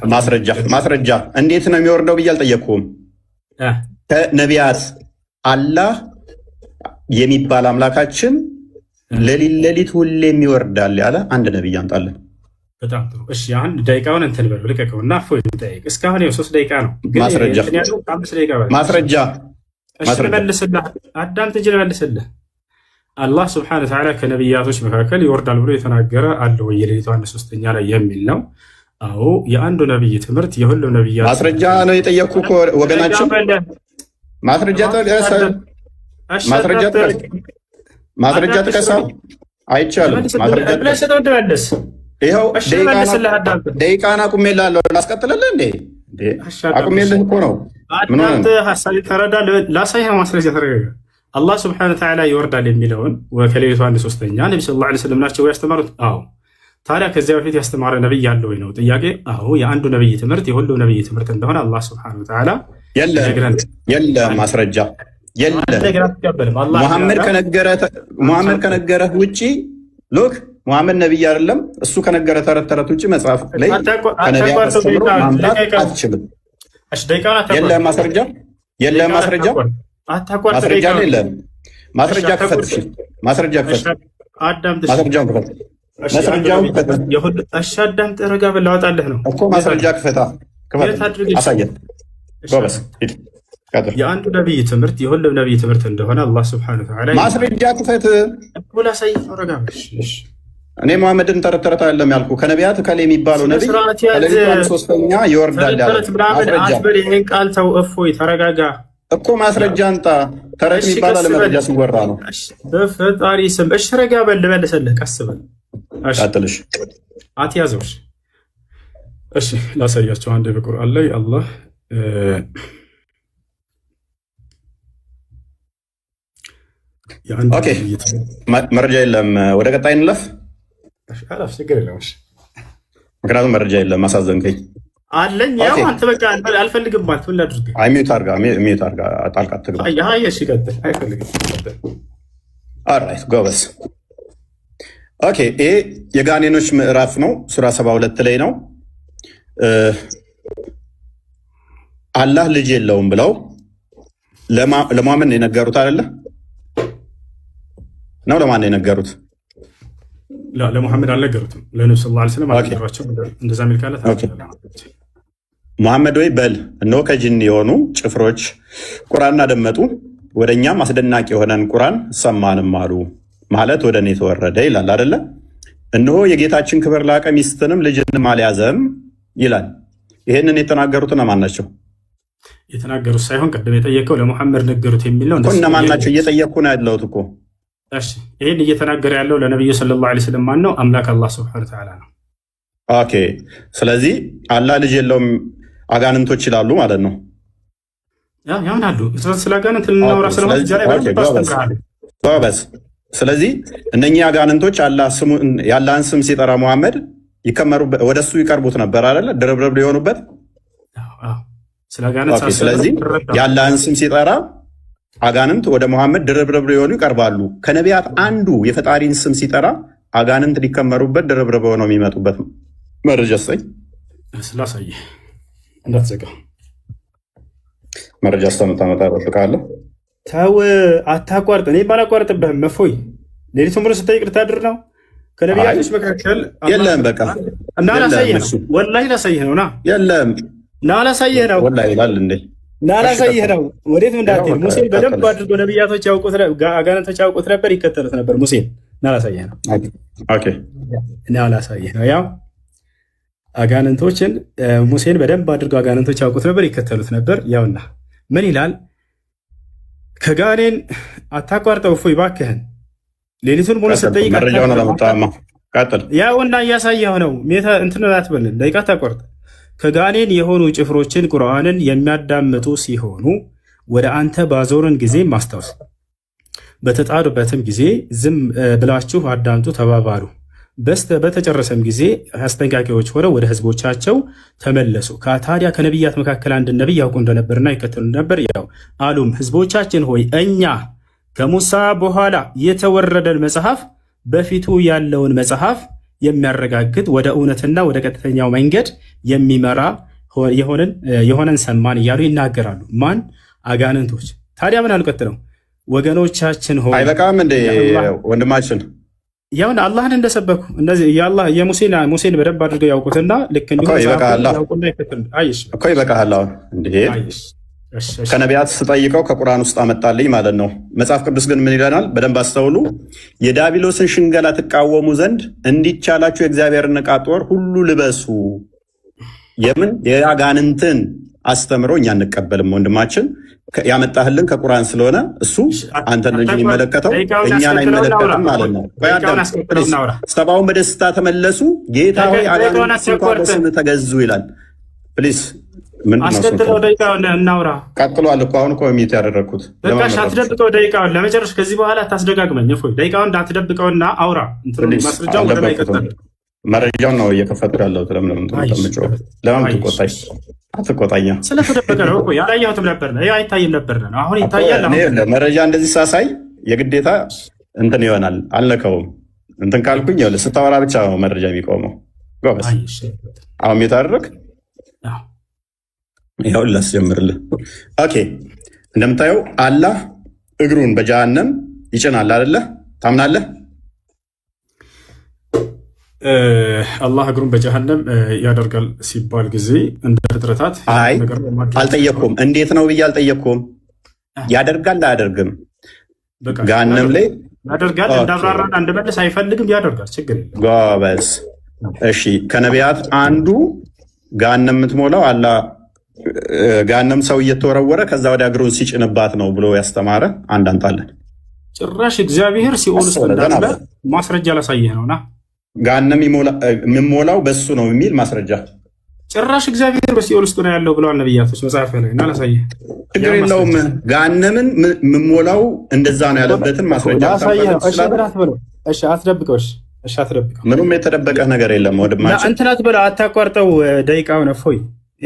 ማስረጃ እንዴት ነው የሚወርደው ብዬ አልጠየቅኩም። ከነቢያት አላህ የሚባል አምላካችን ሌሊት ሁሌም ይወርዳል ያለ አንድ ነቢይ አምጣለን። በጣም ጥሩ። እሺ አሁን ደቂቃውን እንትን በለው ልቀቀውና እፎይ ጠይቅ። እስካሁን 3 ደቂቃ ነው። ማስረጃ ልመልስልህ። አዳምጥ እንጂ ልመልስልህ። አላህ ስብሐነሁ ወተዓላ ከነቢያቶች መካከል ይወርዳል ብሎ የተናገረ አለ ወይ? የሌሊቱ 1/3 ላይ የሚል ነው። አዎ የአንዱ ነቢይ ትምህርት የሁሉም ነቢያት ማስረጃ ነው የጠየቅኩ ወገናችን። ማስረጃ ጥቀሳ። አይቻልም። ይኸው ደቂቃን አቁሜልሃለሁ። ላስቀጥልልህ እንዴ? አቁሜልህ እኮ ነው። አዳምጥ፣ ሀሳብ ተረዳ። ላሳይህ ማስረጃ ተረጋጋ። አላህ ስብሐነሁ ወተዓላ ይወርዳል የሚለውን ከሌሊቱ 1/3 ነቢ ሰለላሁ ዐለይሂ ወሰለም ናቸው ያስተማሩት? አዎ። ታዲያ ከዚያ በፊት ያስተማረ ነቢይ ያለ ወይ ነው ጥያቄ። አዎ የአንዱ ነቢይ ትምህርት የሁሉም ነቢይ ትምህርት እንደሆነ አላህ ስብሐነሁ ወተዓላ የለም ማስረጃ የለም። ሙሐመድ ከነገረህ ውጭ ሎክ ሙሐመድ ነቢይ አይደለም። እሱ ከነገረ ተረት ውጭ መጽሐፍ ላይ ከነቢያት አስተምሮ ማምጣት አትችልም። የለም ማስረጃ የለም ማስረጃ የለም። ማስረጃ ክፈት። ማስረጃውን ክፈት። አዳምጥ፣ ረጋ በል ላወጣልህ ነው እኮ። ማስረጃ ክፈታ፣ አሳየን። ጎበዝ ሂድ። የአንዱ ነቢይ ትምህርት የሁሉም ነቢይ ትምህርት እንደሆነ አላህ ስብሐነሁ ወተዓላ ማስረጃ ክፈት። ላሳይ ነው። ረጋ በል። እኔ ሙሐመድን ተረት አይደለም ያልኩ። ከነቢያት ከሌ የሚባለው ነቢይ ከሌሊቱ 1/3 ይወርዳል ያለ አትበል። ይሄን ቃል ተው፣ እፎይ ተረጋጋ እኮ። ማስረጃ አንጣ። ተረት የሚባል አለመረጃ ሲወራ ነው። በፈጣሪ ስም እሺ፣ ረጋ በል ልመልስልህ። ቀስ በል ቀጥልሽ። አትያዘው። እሺ ላሳያቸው። አንድ በቁርአን ላይ አላህ ኦኬ፣ መረጃ የለም። ወደ ቀጣይ እንለፍ። ምክንያቱም መረጃ የለም። አሳዘንከኝ። አለኝ ያው አንተ በቃ አልፈልግም ማለት ምን ላድርግ? ሚዩት አድርጋ ጣልቃ ትግባ። እሺ ቀጥል። አይፈልግም። ኦልራይት ጎበዝ። ኦኬ ይሄ የጋኔኖች ምዕራፍ ነው። ሱራ 72 ላይ ነው። አላህ ልጅ የለውም ብለው ለማመን የነገሩት አይደለ ነው? ለማን የነገሩት? ለሙሐመድ አልነገሩትም። ለነብዩ ሰለላሁ ዐለይሂ ወሰለም አልነገሯቸው። እንደዛ ሚል ካለ ሙሐመድ ወይ በል እነሆ ከጅን የሆኑ ጭፍሮች ቁርአን አደመጡ፣ ወደ እኛም አስደናቂ የሆነን ቁርአን ሰማንም አሉ ማለት ወደ እኔ ተወረደ ይላል አይደለ? እነሆ የጌታችን ክብር ላቀ፣ ሚስትንም ልጅንም አልያዘም ይላል። ይህንን የተናገሩት እነማን ናቸው? የተናገሩት ሳይሆን ቅድም የጠየቀው ለሙሐመድ ነገሩት የሚለው እነማን ናቸው? እየጠየቅኩ ነው ያለሁት እኮ። እሺ ይህን እየተናገረ ያለው ለነቢዩ ሰለላሁ ዐለይሂ ወሰለም ማን ነው? አምላክ አላህ ሱብሓነሁ ወተዓላ ነው። ኦኬ ስለዚህ አላህ ልጅ የለውም አጋንንቶች ይላሉ ማለት ነው። ያምናሉ። ስለ አጋንንት ልናወራ ስለሆነ ስለዚህ እነኚህ አጋንንቶች የአላህን ስም ሲጠራ ሙሐመድ ወደ እሱ ይቀርቡት ነበር አይደለ? ድርብርብ ሊሆኑበት። ስለዚህ የአላህን ስም ሲጠራ አጋንንት ወደ መሐመድ ድርብርብ ሊሆኑ ይቀርባሉ። ከነቢያት አንዱ የፈጣሪን ስም ሲጠራ አጋንንት ሊከመሩበት ድርብርብ ሆነው የሚመጡበት መረጃ ስጠኝ። ስላሳየ እንዳትዘጋ መረጃ እስከምታመጣ እጠብቅሃለሁ። ተው አታቋርጥ። እኔ ባላቋርጥብህም እፎይ ሌሊቱን ሙሉ ስጠይቅ ልታድር ነው። ከነቢያቶች መካከል የለም። በቃ እና ላሳየህ ነው። ወላሂ ላሳየህ ነው። ና የለም ና ላሳየህ ነው። ወላሂ ይላል እንዴ? ና ላሳየህ ነው። ወዴት እንዳትሄድ ሙሴን በደንብ አድርጎ ነቢያቶች ያውቁት፣ አጋንንቶች ያውቁት ነበር፣ ይከተሉት ነበር ሙሴን። ና ላሳየህ ነው። ኦኬ ና ላሳየህ ነው። ያው አጋንንቶችን ሙሴን በደንብ አድርጎ አጋንንቶች ያውቁት ነበር፣ ይከተሉት ነበር። ያውና ምን ይላል? ከጋኔን አታቋርጠው እፎይ እባክህን ሌሊቱን ሙሉ ስጠይቅ መረጃውን ለመጣማ ቀጥል። ያውና እያሳየው ነው። ሜታ እንትን አትበልን፣ ደቂቃ አታቋርጥ። ከጋኔን የሆኑ ጭፍሮችን ቁርአንን የሚያዳምጡ ሲሆኑ ወደ አንተ ባዞርን ጊዜ ማስታወስ፣ በተጣዱበትም ጊዜ ዝም ብላችሁ አዳምጡ ተባባሉ። በተጨረሰም ጊዜ አስጠንቃቂዎች ሆነው ወደ ህዝቦቻቸው ተመለሱ። ታዲያ ከነቢያት መካከል አንድ ነቢይ ያውቁ እንደነበርና ይከተሉ ነበር። ያው አሉም ህዝቦቻችን ሆይ እኛ ከሙሳ በኋላ የተወረደን መጽሐፍ በፊቱ ያለውን መጽሐፍ የሚያረጋግጥ ወደ እውነትና ወደ ቀጥተኛው መንገድ የሚመራ የሆነን ሰማን እያሉ ይናገራሉ። ማን? አጋንንቶች። ታዲያ ምን አልቀጥለው? ወገኖቻችን ሆይ አይበቃም እንዴ ወንድማችን? ያውን አላህን እንደሰበኩ እንደዚህ ሙሴን በደንብ አድርገው ያውቁትና ልክ እንዲሁ እኮ ይበቃሃል። አሁን እንዴ ከነቢያት ስጠይቀው ከቁርአን ውስጥ አመጣልኝ ማለት ነው። መጽሐፍ ቅዱስ ግን ምን ይለናል? በደንብ አስተውሉ። የዲያብሎስን ሽንገላ ትቃወሙ ዘንድ እንዲቻላችሁ የእግዚአብሔርን ዕቃ ጦር ሁሉ ልበሱ። የምን የአጋንንትን አስተምሮ እኛ አንቀበልም። ወንድማችን ያመጣህልን ከቁርአን ስለሆነ እሱ አንተን እንጂ የሚመለከተው እኛን አይመለከትም ማለት ነው። ሰባውን በደስታ ተመለሱ፣ ጌታ ሆይ አጋንንት እንኳን በስም ተገዙ ይላል። ፕሊዝ አስከትለው ደቂቃውን እናውራ። ቀጥሏል እኮ አሁን እኮ ሚት ያደረግኩት በቃሽ። አትደብቀው ደቂቃውን ለመጨረሻ ከዚህ በኋላ አታስደጋግመኝ። እፎይ ደቂቃውን እንዳትደብቀውና አውራ። ማስረጃው ወደ ላይ ከተል መረጃውን ነው እየከፈቱ ያለው። ለምን ትቆጣኝ? አትቆጣኛ። ስለተደበቀ ነው እኮ ያላየሁትም ነበር ነው አይታይም ነበር ነው። አሁን ይታያል። መረጃ እንደዚህ ሳሳይ የግዴታ እንትን ይሆናል። አልነካውም። እንትን ካልኩኝ ስታወራ ብቻ ነው መረጃ የሚቆመው። ጎበዝ። አሁን ሚት አደረግ ይኸው ላስጀምርልህ። ኦኬ እንደምታየው አላህ እግሩን በጀሃነም ይጭናል አይደለ? ታምናለህ? አላህ እግሩን በጀሃነም ያደርጋል ሲባል ጊዜ እንደ ፍጥረታት አልጠየቅኩም። እንዴት ነው ብዬ አልጠየቅኩም። ያደርጋል አያደርግም? ገሃነም ላይ ያደርጋል። እንዳብራራና እንደመለስ አይፈልግም። ያደርጋል። ችግር የለም። ጎበዝ። እሺ ከነቢያት አንዱ ገሃነም የምትሞላው አላህ ገሃነም ሰው እየተወረወረ ከዛ ወደ እግሩን ሲጭንባት ነው ብሎ ያስተማረ አንድ አለን። ጭራሽ እግዚአብሔር ሲኦል ውስጥ እንዳለ ማስረጃ ላሳየህ ነውና ገሃነም የሚሞላው በሱ ነው የሚል ማስረጃ። ጭራሽ እግዚአብሔር በሲኦል ውስጥ ነው ያለው ብለዋል ነቢያቶች መጽሐፍ ላይ እና ላሳየህ። ችግር የለውም። ገሃነምን የምሞላው እንደዛ ነው ያለበትን ማስረጃ ላሳየህ ነው። እሺ አትደብቀው። እሺ አትደብቀው። ምንም የተደበቀ ነገር የለም። ወድማችን እንትን አትበለው። አታቋርጠው ደቂቃውን እፎይ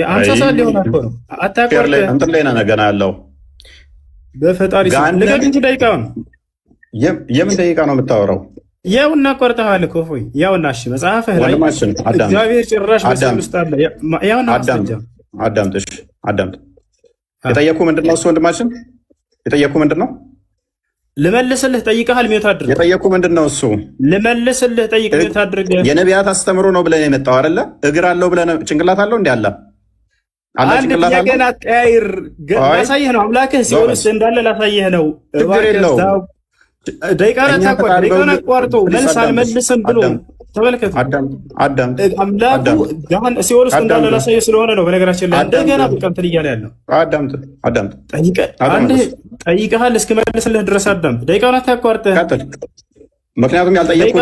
አንተ ሰዓት ሊሆን እኮ ነው። አታቋርጥ። እንትን ላይ ነው ገና ያለው በፈጣሪ ንገድ እንጂ ደቂቃውን የምን ደቂቃ ነው የምታወራው? ያው እናቋርጠዋል እኮ እፎይ። ያውና እሺ መጽሐፍህ ላይ እግዚአብሔር ጭራሽ በሲኦል ውስጥ አለ። ያውና አዳምጥ። የጠየኩ ምንድን ነው እሱ ወንድማችን? የጠየኩ ምንድን ነው? ልመልስልህ ጠይቀሃል። ሚውት አድርግ። የጠየኩ ምንድን ነው እሱ? ልመልስልህ ጠይቅ። ሚውት አድርግ። የነቢያት አስተምሮ ነው ብለን የመጣው አይደለ? እግር አለው ብለን ጭንቅላት አለው እንዲ አለ አንድ ጥያቄን አትቀያይር። ላሳየህ ነው። አምላክህ ሲኦል ውስጥ እንዳለ ላሳየህ ነው። ችግር የለውም። ደቂቃን አቋርጦ መልስ አልመልስም ብሎ ተመልከቱ። አምላኩ ሲኦል ውስጥ እንዳለ ላሳየህ ስለሆነ ነው። በነገራችን ላይ እንደገና በቃ እንትን እያለ ያለው አዳምጥ። ጠይቀሃል እስክመልስልህ ድረስ አዳምጥ። ደቂቃውን አታቋርጥ። ምክንያቱም ያልጠየቁ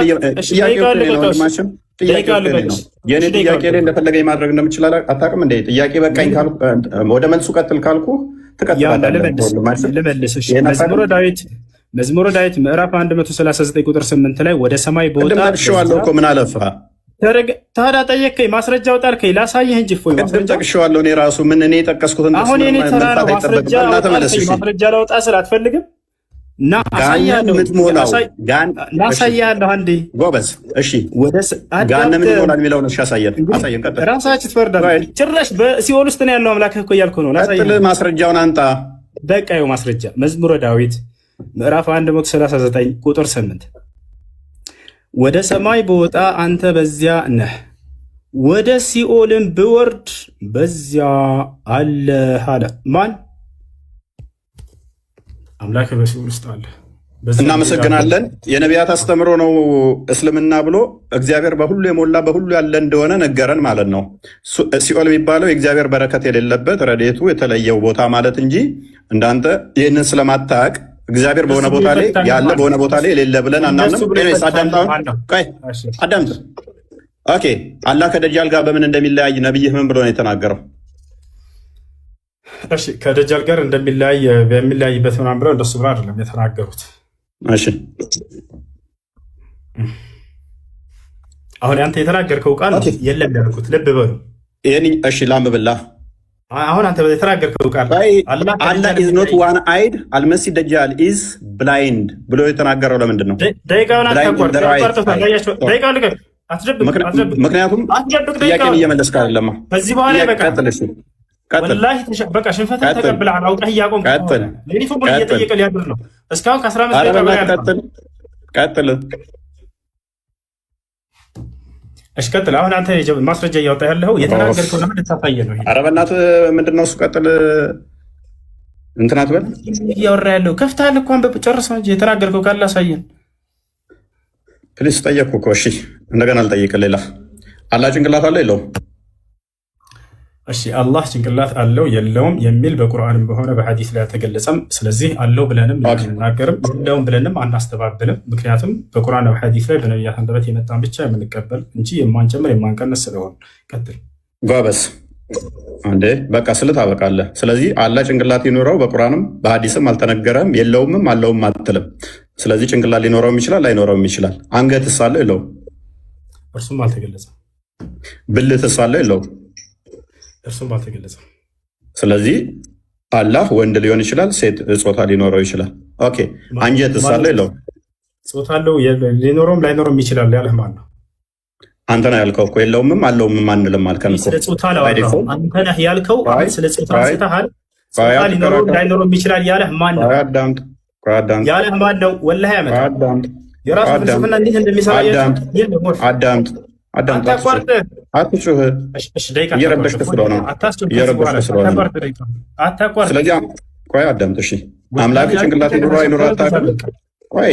የኔ ጥያቄ ላይ እንደፈለገ ማድረግ እንደምችል አታውቅም እንደ ጥያቄ በቃኝ ወደ መልሱ ቀጥል ካልኩ ትቀጥላለህ። መዝሙረ ዳዊት ምዕራፍ 139 ቁጥር 8 ላይ ወደ ሰማይ በወጣ እኮ ምን አለፋ ታዲያ ጠየቅከኝ፣ ማስረጃ አውጣልከኝ፣ ላሳየህ እንጂ እፎይ ቅድም ጠቅሼዋለሁ። እኔ ራሱ ምን እኔ የጠቀስኩትን አሁን እኔ ተራ ነው ማስረጃ ላውጣ ስል አትፈልግም እና አሳያለሁ። ላሳያለሁ አንዴ ጎበዝ። እሺ ጋን ምን ሞላል የሚለውን አሳየን። ቀጥል። ራሳችሁ ትፈርዳለህ። ጭራሽ በሲኦል ውስጥ ነው ያለው አምላክህ እኮ እያልኩ ነው። ቀጥል፣ ማስረጃውን አንጣ። በቃ ይኸው ማስረጃ መዝሙረ ዳዊት ምዕራፍ 139 ቁጥር 8 ወደ ሰማይ ብወጣ አንተ በዚያ ነህ፣ ወደ ሲኦልም ብወርድ በዚያ አለህ አለ። ማን? አምላክ በሲኦል ውስጥ አለ። እናመሰግናለን። የነቢያት አስተምሮ ነው እስልምና ብሎ እግዚአብሔር በሁሉ የሞላ በሁሉ ያለ እንደሆነ ነገረን ማለት ነው። ሲኦል የሚባለው የእግዚአብሔር በረከት የሌለበት ረድኤቱ የተለየው ቦታ ማለት እንጂ እንዳንተ ይህንን ስለማታቅ እግዚአብሔር በሆነ ቦታ ላይ ያለ በሆነ ቦታ ላይ የሌለ ብለን አናምንም። አዳምጥ። ኦኬ አላህ ከደጃል ጋር በምን እንደሚለያይ ነብይህ ምን ብሎ ነው የተናገረው? እሺ ከደጃል ጋር እንደሚለያይ በሚለያይበት ምናምን ብለው እንደሱ ብሎ አይደለም የተናገሩት። እሺ አሁን አንተ የተናገርከው ቃል የለም ያልኩት ልብ በሉ። እሺ ላምብላ አሁን አንተ የተናገርከው ቃል አላህ ኢዝ ኖት ዋን አይድ አልመሲ ደጃል ኢዝ ብላይንድ ብሎ የተናገረው ለምንድን ነው? ምክንያቱም ጥያቄን እየመለስክ አይደለማ። ከዚህ በኋላ በቃ ሽንፈትን ተቀብለሃል። አውቀህ እያቆምክ ሌሊቱን ሙሉ እየጠየቀ ሊያድር ነው። እስካሁን ከ15 ቀጥል። እሺ ቀጥል። አሁን አንተ ማስረጃ እያወጣ ያለው የተናገርከው ለምን ልታሳየ ነው? ኧረ በእናትህ ምንድን ነው እሱ? ቀጥል። እንትን አትበል። እያወራ ያለው ከፍተሃል እኮ አንብብ፣ ጨርሰው እንጂ የተናገርከው ካለ አሳየን። ፕሊስ ጠየቅኩ እኮ። እሺ እንደገና ልጠይቅ። ሌላ አላህ ጭንቅላት አለው የለውም? እሺ አላህ ጭንቅላት አለው የለውም የሚል በቁርአንም በሆነ በሐዲስ ላይ አልተገለጸም። ስለዚህ አለው ብለንም አንናገርም፣ የለውም ብለንም አናስተባብልም። ምክንያቱም በቁርአን በሐዲስ ላይ በነቢያት አንደበት የመጣን ብቻ የምንቀበል እንጂ የማንጨምር የማንቀነስ ስለሆን። ቀጥል ጎበዝ። አንዴ በቃ ስልት አበቃለህ። ስለዚህ አላህ ጭንቅላት ይኖረው በቁርአንም በሐዲስም አልተነገረም። የለውምም አለውም አትልም። ስለዚህ ጭንቅላት ሊኖረውም ይችላል ላይኖረውም ይችላል። አንገትስ አለው የለውም? እርሱም አልተገለጸም። ብልትስ አለው የለውም? እርሱም አልተገለጸም። ስለዚህ አላህ ወንድ ሊሆን ይችላል፣ ሴት ጾታ ሊኖረው ይችላል። ኦኬ አንጀትስ አለው የለውም? ጾታ አለው፣ ሊኖረውም ላይኖረውም ይችላል ያለህ ማን ነው? አንተ ነህ ያልከው እኮ። የለውምም አለውም አንልም አልከን እኮ። ስለ ጾታ አንተ ነህ ያልከው። ስለ ጾታ አንስተሃል። ጾታ ሊኖረውም ላይኖረውም ይችላል ያለህ ማን ነው? አዳምጥ ያለህ ማን ነው? ወላሂ ያመጣ የራሱ ፍልስፍና እንዴት እንደሚሰራ አዳምጥ። አትጩህ፣ እየረበሽክ ስለሆነ። ስለዚህ ቆይ አዳምጥ። እሺ አምላክ ጭንቅላት ይኑረው አይኑረው አታውቅም? ቆይ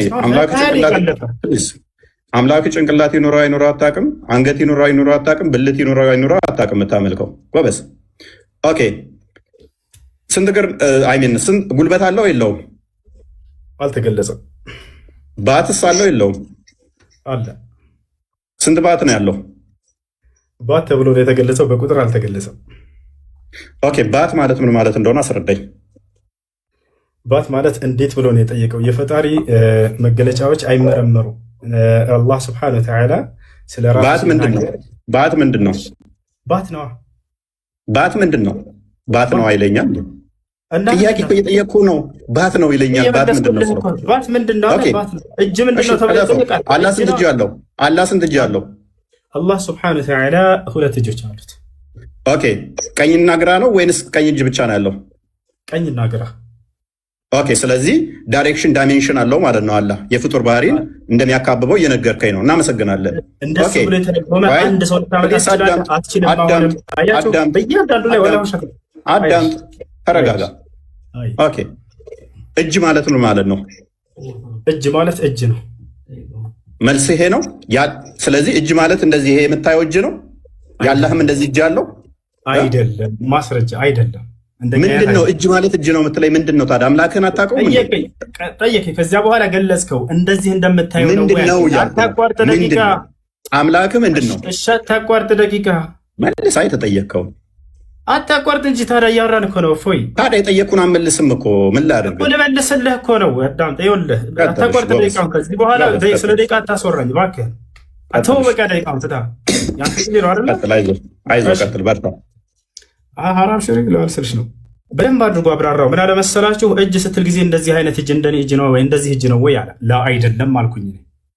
አምላክ ጭንቅላት ይኑረው አይኑረው አታውቅም? አንገት ይኑረው አይኑረው አታውቅም? ብልት ይኑረው አይኑረው አታውቅም? የምታመልከው ጎበዝ። ኦኬ ስንት እግር ስንት ጉልበት አለው የለውም? አልተገለጸም። ባትስ አለው የለውም? አለ። ስንት ባት ነው ያለው? ባት ተብሎ ነው የተገለጸው፣ በቁጥር አልተገለጸም። ኦኬ ባት ማለት ምን ማለት እንደሆነ አስረዳኝ። ባት ማለት እንዴት ብሎ ነው የጠየቀው? የፈጣሪ መገለጫዎች አይመረመሩ። አላህ ስብሐነሁ ወተዓላ ስለ ራሱ ባት ምንድን ነው? ባት ምንድን ነው? ባት ነው። ባት ምንድን ነው? ባት ነው አይለኛል። ጥያቄ እኮ እየጠየቅኩ ነው። ባት ነው ይለኛል። ባት ምንድን ነው? ባት ምንድን ነው? እጅ ምንድን ነው ተብሎ ይጠየቃል። አላህ ስንት እጅ አለው? አላህ ስንት እጅ አለው? አላህ ስብሐነሁ ወተዓላ 2 እጆች አሉት። ኦኬ ቀኝና ግራ ነው ወይንስ ቀኝ እጅ ብቻ ነው ያለው? ቀኝና ግራ። ኦኬ ስለዚህ ዳይሬክሽን ዳይሜንሽን አለው ማለት ነው። አላህ የፍጡር ባህሪን እንደሚያካብበው እየነገርከኝ ነው። እናመሰግናለን። እንደሱ ብሎ የተደጎመ አንድ ሰው አዳምጥ፣ ተረጋጋ። ኦኬ እጅ ማለት ነው ማለት ነው። እጅ ማለት እጅ ነው። መልስ ይሄ ነው። ስለዚህ እጅ ማለት እንደዚህ ይሄ የምታየው እጅ ነው። ያለህም እንደዚህ እጅ አለው አይደለም? ማስረጃ አይደለም። ምንድን ነው እጅ ማለት? እጅ ነው የምትለኝ ምንድን ነው ታዲያ? አምላክህን አታውቀውም? ጠየቀኝ። ከዚያ በኋላ ገለጽከው። እንደዚህ እንደምታየው ነው። አታቋርጥ ደቂቃ። አምላክህ ምንድን ነው? እሺ አታቋርጥ ደቂቃ። መልስ። አይ ተጠየቅከው አታቋርጥ እንጂ ታዲያ እያወራን እኮ ነው። እፎይ ታዲያ የጠየቅኩን አመልስም እኮ ምን ላድርግ? ልመልስልህ እኮ ነው። አዳምጥ። ይኸውልህ አታቋርጥ ደቂቃውን። ከዚህ በኋላ ስለ ደቂቃ አታስወራኝ እባክህ። አተው በቃ ደቂቃውን ትታ ያንተ ጊዜ ነው አይደለ? አይዞህ ቀጥል፣ በርታ። ሐራም ሽሪክ ለማልሰልሽ ነው። በደንብ አድርጎ አብራራው። ምን አለ መሰላችሁ? እጅ ስትል ጊዜ እንደዚህ አይነት እጅ እንደኔ እጅ ነው ወይ እንደዚህ እጅ ነው ወይ አለ። ላ አይደለም አልኩኝ።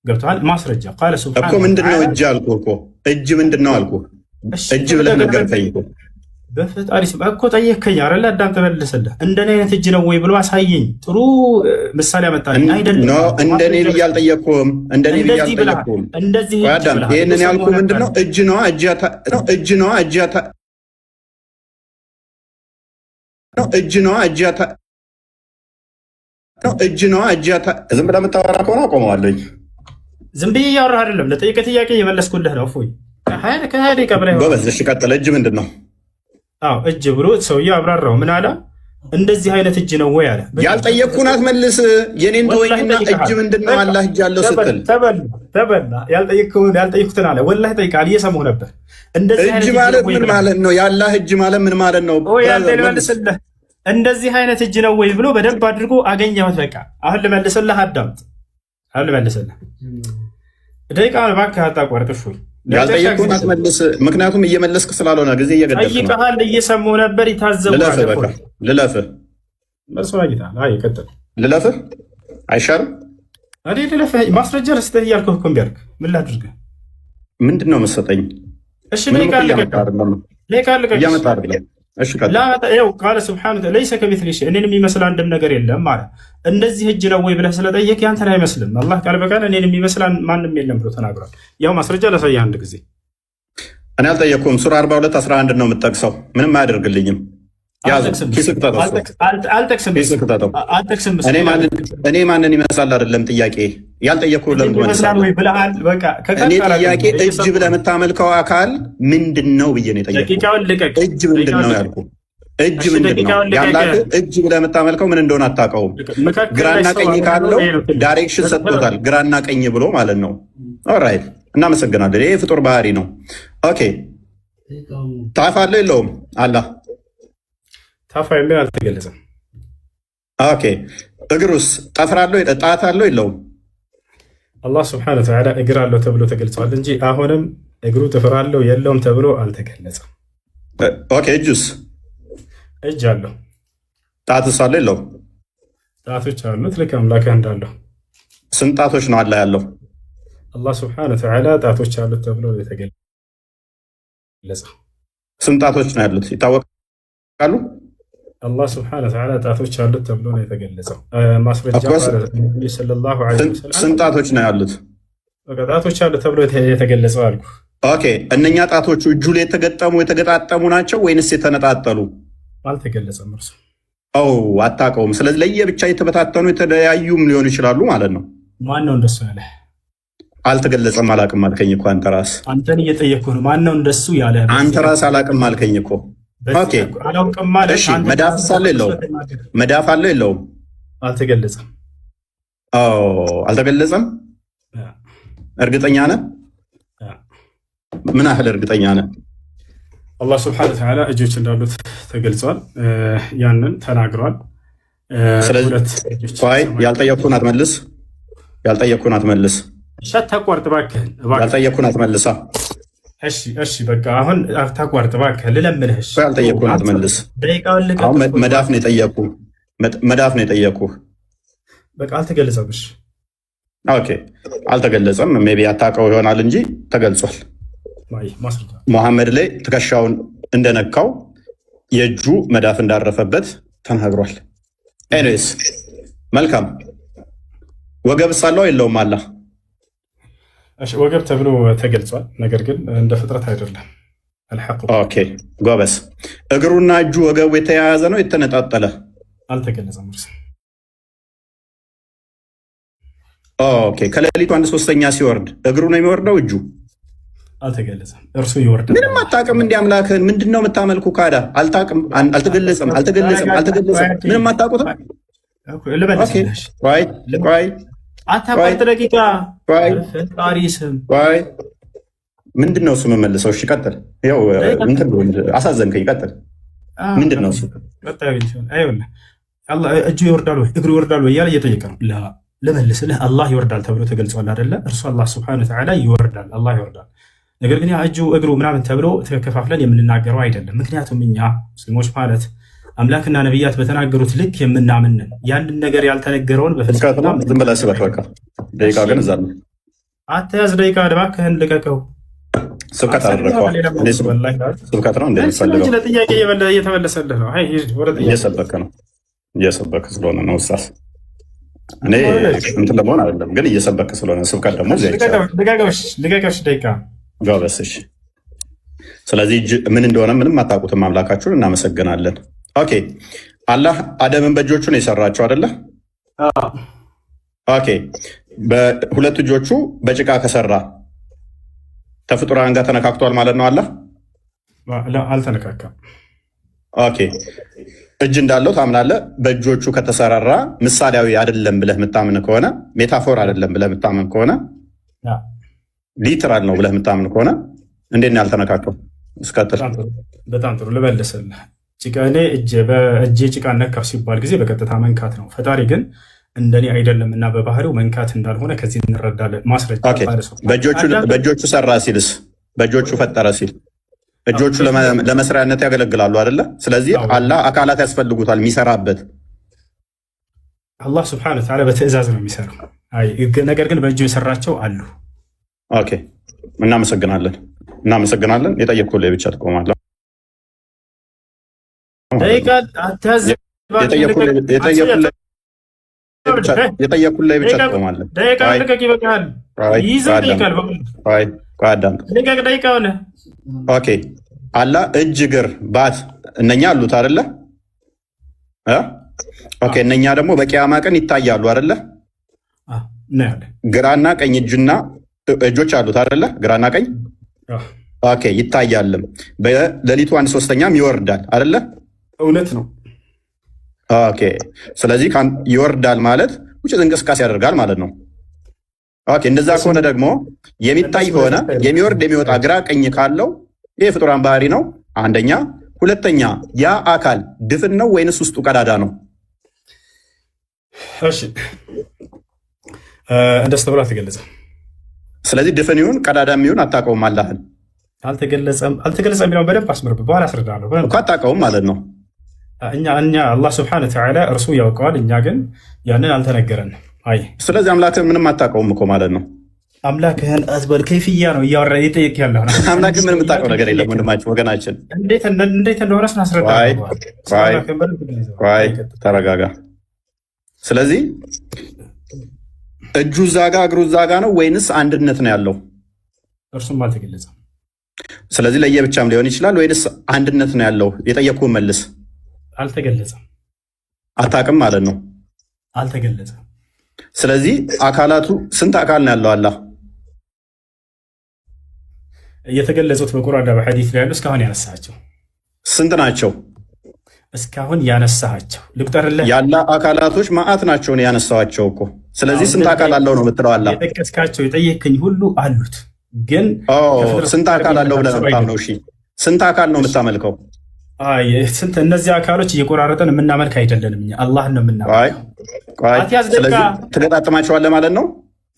ገብቶሃል? ማስረጃ ቃለ ሱብሃነ እኮ ምንድነው እጅ አልኩህ እኮ እጅ ምንድነው አልኩህ። እጅ ብለህ ነገርከኝ እኮ በፈጣሪ ስም እኮ ጠየከኝ አይደለ? አዳም ተመልሰልህ እንደኔ አይነት እጅ ነው ወይ ብሎ አሳየኝ። ጥሩ ምሳሌ አመጣልኝ። አይደለም እንደኔ ብዬ አልጠየቅኩህም። እንደኔ ብዬ አልጠየቅኩህም። እንደዚህ አዳም ይሄንን ያልኩህ ምንድነው እጅ ነዋ እጅ ነዋ እጅ ዝም ብለህ የምታወራ ከሆነ አቆመዋለኝ። ዝም ብዬ እያወራህ አይደለም። ለጠየቀህ ጥያቄ እየመለስኩልህ ነው። እፎይ ከሀያ ደቂቃ በላይ ጎበዝ። እሺ ቀጥል። እጅ ምንድን ነው? አዎ እጅ ብሎ ሰውዬው አብራራው። ምን አለ? እንደዚህ አይነት እጅ ነው ወይ አለ። ያልጠየቅኩህን አትመልስ። የኔን ተወኝና እጅ ምንድን ነው? አላህ እጅ አለው ስትል ተበላ። ያልጠየቅኩትን አለ። ወላሂ ጠይቃል። እየሰማሁ ነበር። እጅ ማለት ምን ማለት ነው? የአላህ እጅ ማለት ምን ማለት ነው? ልመልስልህ። እንደዚህ አይነት እጅ ነው ወይ ብሎ በደንብ አድርጎ አገኘሁት። በቃ አሁን ልመልስልህ። አዳምጥ። አሁን ልመልስልህ። ደቂቃ እባክህ አታቋርጥ። እፎይ ያልጠየቅኩህን አትመልስ። ምክንያቱም እየመለስክ ስላልሆነ ጊዜ እየገደልክ ነው። ጠይቀሃል። እየሰማሁ ነበር። ይታዘቡሃል። ልለፍህ ልለፍህ አይሻልም? ልለፍህ ማስረጃ ልስጥህ እያልኩህ እኮ እምቢ አልክ። ምን ላድርግህ? ምንድን ነው የምትሰጠኝ? እሺ ደቂቃ እያመጣ አይደለም። ቃለ ስብሓነ ለይሰ ከሚስሊሂ ሸይእ እኔን የሚመስል አንድም ነገር የለም ማለት። እንደዚህ እጅ ነው ወይ ብለህ ስለጠየቅ ያንተን አይመስልም። አላህ ቃል በቃል እኔን የሚመስል ማንም የለም ብሎ ተናግሯል። ያው ማስረጃ ላሳየህ አንድ ጊዜ። እኔ አልጠየቅኩም። ሱራ 42:11 ነው የምጠቅሰው። ምንም አያደርግልኝም። እኔ ማንን ይመስላል አይደለም ጥያቄ። ያልጠየቅኩህ ለምን ትመልሳለህ? እኔ ጥያቄ እጅ ብለህ የምታመልከው አካል ምንድን ነው ብዬ ነው የጠየቅኩህ። እጅ ምንድን ነው ያልኩህ። እጅ ምንድን ነው ያላህ? እጅ ብለህ የምታመልከው ምን እንደሆነ አታውቀውም። ግራና ቀኝ ካለው ዳይሬክሽን ሰጥቶታል። ግራና ቀኝ ብሎ ማለት ነው። ኦራይት፣ እናመሰግናለን። ይሄ ፍጡር ባህሪ ነው። ኦኬ፣ ታፍ አለው የለውም? አላህ ታፋ የሚል አልተገለጸም። ኦኬ፣ እግሩስ ጠፍር አለው ጣት አለው የለውም? አላህ ስብሐነ ወተዓላ እግር አለው ተብሎ ተገልጿል እንጂ አሁንም እግሩ ጥፍር አለው የለውም ተብሎ አልተገለጸም። ኦኬ፣ እጁስ? እጅ አለው። ጣትስ አለው የለውም? ጣቶች አሉት ልክ አምላክህ እንዳለው። ስንት ጣቶች ነው አላህ ያለው? አላህ ስብሐነ ወተዓላ ጣቶች አሉት ተብሎ የተገለጸ። ስንት ጣቶች ነው ያሉት ይታወቃሉ? አላህ ስብሐነ ወተዓላ ጣቶች አሉት ተብሎ ነው የተገለጸው። ማስረጃ ሰለላሁ ዐለይሂ ወሰለም ስንት ጣቶች ነው ያሉት? ጣቶች አሉት ተብሎ የተገለጸው አልኩ። ኦኬ፣ እነኛ ጣቶቹ እጁ ላይ የተገጣጠሙ ናቸው ወይንስ የተነጣጠሉ? አልተገለጸም። እርሱ አታውቀውም። ስለዚህ ለየብቻ የተበታተኑ የተለያዩም ሊሆኑ ይችላሉ ማለት ነው። ማን ነው እንደሱ ያለ? አልተገለጸም። አላቅም አልከኝ እኮ አንተ ራስህ። አንተን እየጠየቅኩህ ነው። ማን ነው እንደሱ ያለ? አንተ ራስህ አላቅም አልከኝ እኮ። ኦኬ፣ እሺ፣ መዳፍ አለው የለውም? መዳፍ አለው የለውም? አልተገለጸም። አልተገለጸም። እርግጠኛ ነህ? ምን ያህል እርግጠኛ ነህ? አላህ ስብሐነ ወተዓላ እጆች እንዳሉት ተገልጿል። ያንን ተናግሯል። ስለዚህ ያልጠየቅኩህን አትመልስ። ያልጠየቅኩህን አትመልስ። አታቋርጥ እባክህን። ያልጠየቅኩህን አትመልሳ። እሺ በቃ አሁን አታቋርጥ እባክህን፣ ልለምንህ። ያልጠየቅኩህን አትመልስ። መዳፍ ነው የጠየቅኩህ። መዳፍ ነው የጠየቅኩህ። በቃ አልተገለጸም። እሺ ኦኬ፣ አልተገለጸም። ሜይ ቢ አታውቀው ይሆናል እንጂ ተገልጿል። ሙሐመድ ላይ ትከሻውን እንደነካው የእጁ መዳፍ እንዳረፈበት ተናግሯል። ኤኒዌይስ መልካም። ወገብ ሳለው የለውም? አላህ ወገብ ተብሎ ተገልጿል። ነገር ግን እንደ ፍጥረት አይደለም። ኦኬ ጎበስ። እግሩና እጁ ወገቡ የተያያዘ ነው የተነጣጠለ? አልተገለጸም። ኦኬ፣ ከሌሊቱ 1/3 ሲወርድ እግሩ ነው የሚወርደው? እጁ አልተገለጸም። እርሱ ይወርዳል። ምንም አታውቅም። እንዲህ አምላክህን ምንድን ነው የምታመልኩ? ካዳ አልታውቅም። አልተገለጸም። ምንም አታውቁትም። አታቋርጥ ደቂቃ። ፈጣሪ ስም ምንድን ነው እሱ የምመልሰው? እሺ ቀጥል። ያው አሳዘንከኝ። ቀጥል። ምንድን ነው እሱ? እጁ ይወርዳል ወይ እግሩ ይወርዳል ወይ እያለ እየጠየቀ ነው። ልመልስልህ። አላህ ይወርዳል ተብሎ ተገልጿል አይደለ? እርሱ አላህ ስብሐነ ወተዓላ ይወርዳል። አላህ ይወርዳል። ነገር ግን ያ እጁ እግሩ ምናምን ተብሎ ተከፋፍለን የምንናገረው አይደለም። ምክንያቱም እኛ ሙስሊሞች ማለት አምላክና ነቢያት በተናገሩት ልክ የምናምንን ያንን ነገር ያልተነገረውን በፍልስፍና ዝም ብለህ ስበክ። በቃ ደቂቃ ግን እዛ ነው። አትያዝ ደቂቃ እባክህን ልቀቀው። ስብከት አደረገው። ስብከት ነው እንደሚፈልገው ለጥያቄ እየተመለሰልህ ነው። እየሰበክ ነው። እየሰበክ ስለሆነ ነው ኡስታዝ። እኔ እንትን ለመሆን አይደለም ግን እየሰበክ ስለሆነ ስብከት ደግሞ ልቀቀሽ ደቂቃ ጋበስሽ። ስለዚህ ምን እንደሆነ ምንም አታውቁትም አምላካችሁን። እናመሰግናለን። ኦኬ አላህ አደምን በእጆቹ ነው የሰራቸው አይደለ? ኦኬ በሁለት እጆቹ በጭቃ ከሰራ ከፍጡራን ጋር ተነካክቷል ማለት ነው። አላህ አልተነካካም። ኦኬ እጅ እንዳለው ታምናለህ። በእጆቹ ከተሰራራ ምሳሌያዊ አይደለም ብለህ የምታምን ከሆነ ሜታፎር አይደለም ብለህ የምታምን ከሆነ ሊትራል ነው ብለህ የምታምን ከሆነ እንዴት ነው ያልተነካከው? እስከትል በጣም ጥሩ ልመልስልህ። እኔ በእጄ ጭቃ ነካው ሲባል ጊዜ በቀጥታ መንካት ነው። ፈጣሪ ግን እንደኔ አይደለም እና በባህሪው መንካት እንዳልሆነ ከዚህ እንረዳለን። ማስረጃ በእጆቹ ሰራ ሲልስ በእጆቹ ፈጠረ ሲል እጆቹ ለመስሪያነት ያገለግላሉ አይደለ? ስለዚህ አላህ አካላት ያስፈልጉታል የሚሰራበት። አላህ ስብሐነ ወተዓላ በትዕዛዝ ነው የሚሰራው። ነገር ግን በእጁ የሰራቸው አሉ። ኦኬ እናመሰግናለን። የጠየቅኩህ ላይ ብቻ ትቆማለህ። የጠየቅኩህ ላይ ብቻ ትቆማለህ። ኦኬ አላህ እጅ፣ እግር፣ ባት እነኛ አሉት አይደለ? ኦኬ እነኛ ደግሞ በቂያማ ቀን ይታያሉ አይደለ? ግራና ቀኝ እጆች አሉት አይደለ? ግራና ቀኝ ኦኬ ይታያልም። በሌሊቱ 1/3 ይወርዳል አይደለ? እውነት ነው። ኦኬ ስለዚህ ይወርዳል ማለት ውጭ እንቅስቃሴ ያደርጋል ማለት ነው። ኦኬ እንደዛ ከሆነ ደግሞ የሚታይ ከሆነ የሚወርድ የሚወጣ ግራ ቀኝ ካለው ይህ ፍጡራን ባህሪ ነው አንደኛ። ሁለተኛ ያ አካል ድፍን ነው ወይንስ ውስጡ ቀዳዳ ነው? እሺ እንደሱ ተብሎ አልተገለጸም። ስለዚህ ድፍን ይሁን ቀዳዳ ይሁን አታውቀውም። አላህን አልተገለጸም የሚለውን በደንብ አስመርብ፣ በኋላ አስረዳለሁ እኮ አታውቀውም ማለት ነው። እኛ አላህ ስብሐነ ወተዓላ እርሱ ያውቀዋል፣ እኛ ግን ያንን አልተነገረንም። አይ ስለዚህ አምላክህን ምንም አታውቀውም እኮ ማለት ነው። አምላክህን አዝበል ከይፍያ ነው እያወራ የጠየቅ ያለው ነው። አምላክህን ምንም የምታውቀው ነገር የለም ወንድማችን፣ ወገናችን። እንዴት እንደሆነ ስናስረዳለሁ። ተረጋጋ። ስለዚህ እጁ እዛ ጋ እግሩ እዛ ጋ ነው ወይንስ አንድነት ነው ያለው? እርሱም አልተገለጸም። ስለዚህ ለየብቻም ሊሆን ይችላል ወይንስ አንድነት ነው ያለው? የጠየቅኩህን መልስ። አልተገለጸም። አታውቅም ማለት ነው። አልተገለጸም። ስለዚህ አካላቱ ስንት አካል ነው ያለው? አላህ የተገለጹት በቁርአንና በሐዲስ ላይ ያሉ እስካሁን ያነሳቸው ስንት ናቸው? እስካሁን ያነሳቸው ልቁጠርልህ። ያለ አካላቶች ማአት ናቸው ነው ያነሳዋቸው እኮ። ስለዚህ ስንት አካል አለው ነው የምትለው? አላህ የጠቀስካቸው የጠየከኝ ሁሉ አሉት፣ ግን ስንት አካል አለው ብለህ ነው የምታምነው? እሺ ስንት አካል ነው የምታመልከው? ስንት እነዚህ አካሎች እየቆራረጠን የምናመልክ አይደለንም። እኛ አላህን ነው የምናመልከው። ስለዚህ ትገጣጥማቸዋለህ ማለት ነው።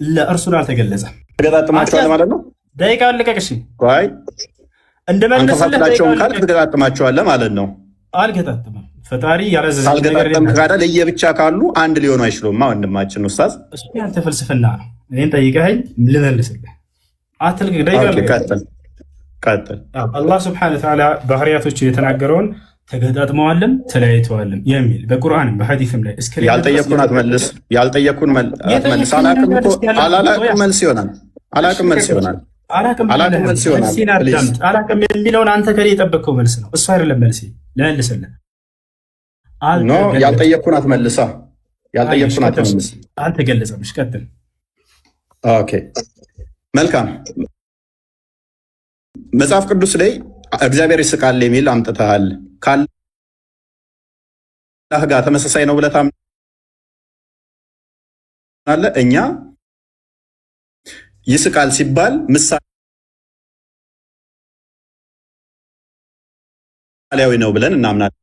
ለእርሱን አልተገለጸም። ትገጣጥማቸዋለህ ማለት ነው። ደቂቃ ልቀቅ። እሺ አንከፋፍላቸውም ካልክ ትገጣጥማቸዋለህ ማለት ነው። አልገጣጥምም። ፈጣሪ ያረዘዘ አልገጣጥም ካለ ለየብቻ ካሉ አንድ ሊሆኑ አይችሉም። ወንድማችን ኡስታዝ፣ እሱ ያንተ ፍልስፍና ነው። እኔን ጠይቀኸኝ ልመልስልህ። አትልቅ። ደቂቃ ቀጥል። አላህ ስብሐነሁ ወተዓላ ባህሪያቶች የተናገረውን ተገጣጥመዋልም ተለያይተዋልም የሚል በቁርአንም በሐዲስም ላይ ያልጠየቅኩን አትመልስ። ያልጠየቅኩን አትመልስ። አላቅም መልስ ይሆናል። አላቅም መልስ ይሆናል። አላቅም የሚለውን አንተ ከኔ የጠበቅከው መልስ ነው። እሱ አይደለም መልስ። ልመልስልህ። ያልጠየቅኩን አትመልሳ። ያልጠየቅኩን አትመልስ። አልተገለጸም። ቀጥል። ኦኬ መልካም። መጽሐፍ ቅዱስ ላይ እግዚአብሔር ይስቃል የሚል አምጥተሃል። ካላህ ጋር ተመሳሳይ ነው ብለህ ታምናለህ? እኛ ይስቃል ሲባል ምሳሌያዊ ነው ብለን እናምናለን።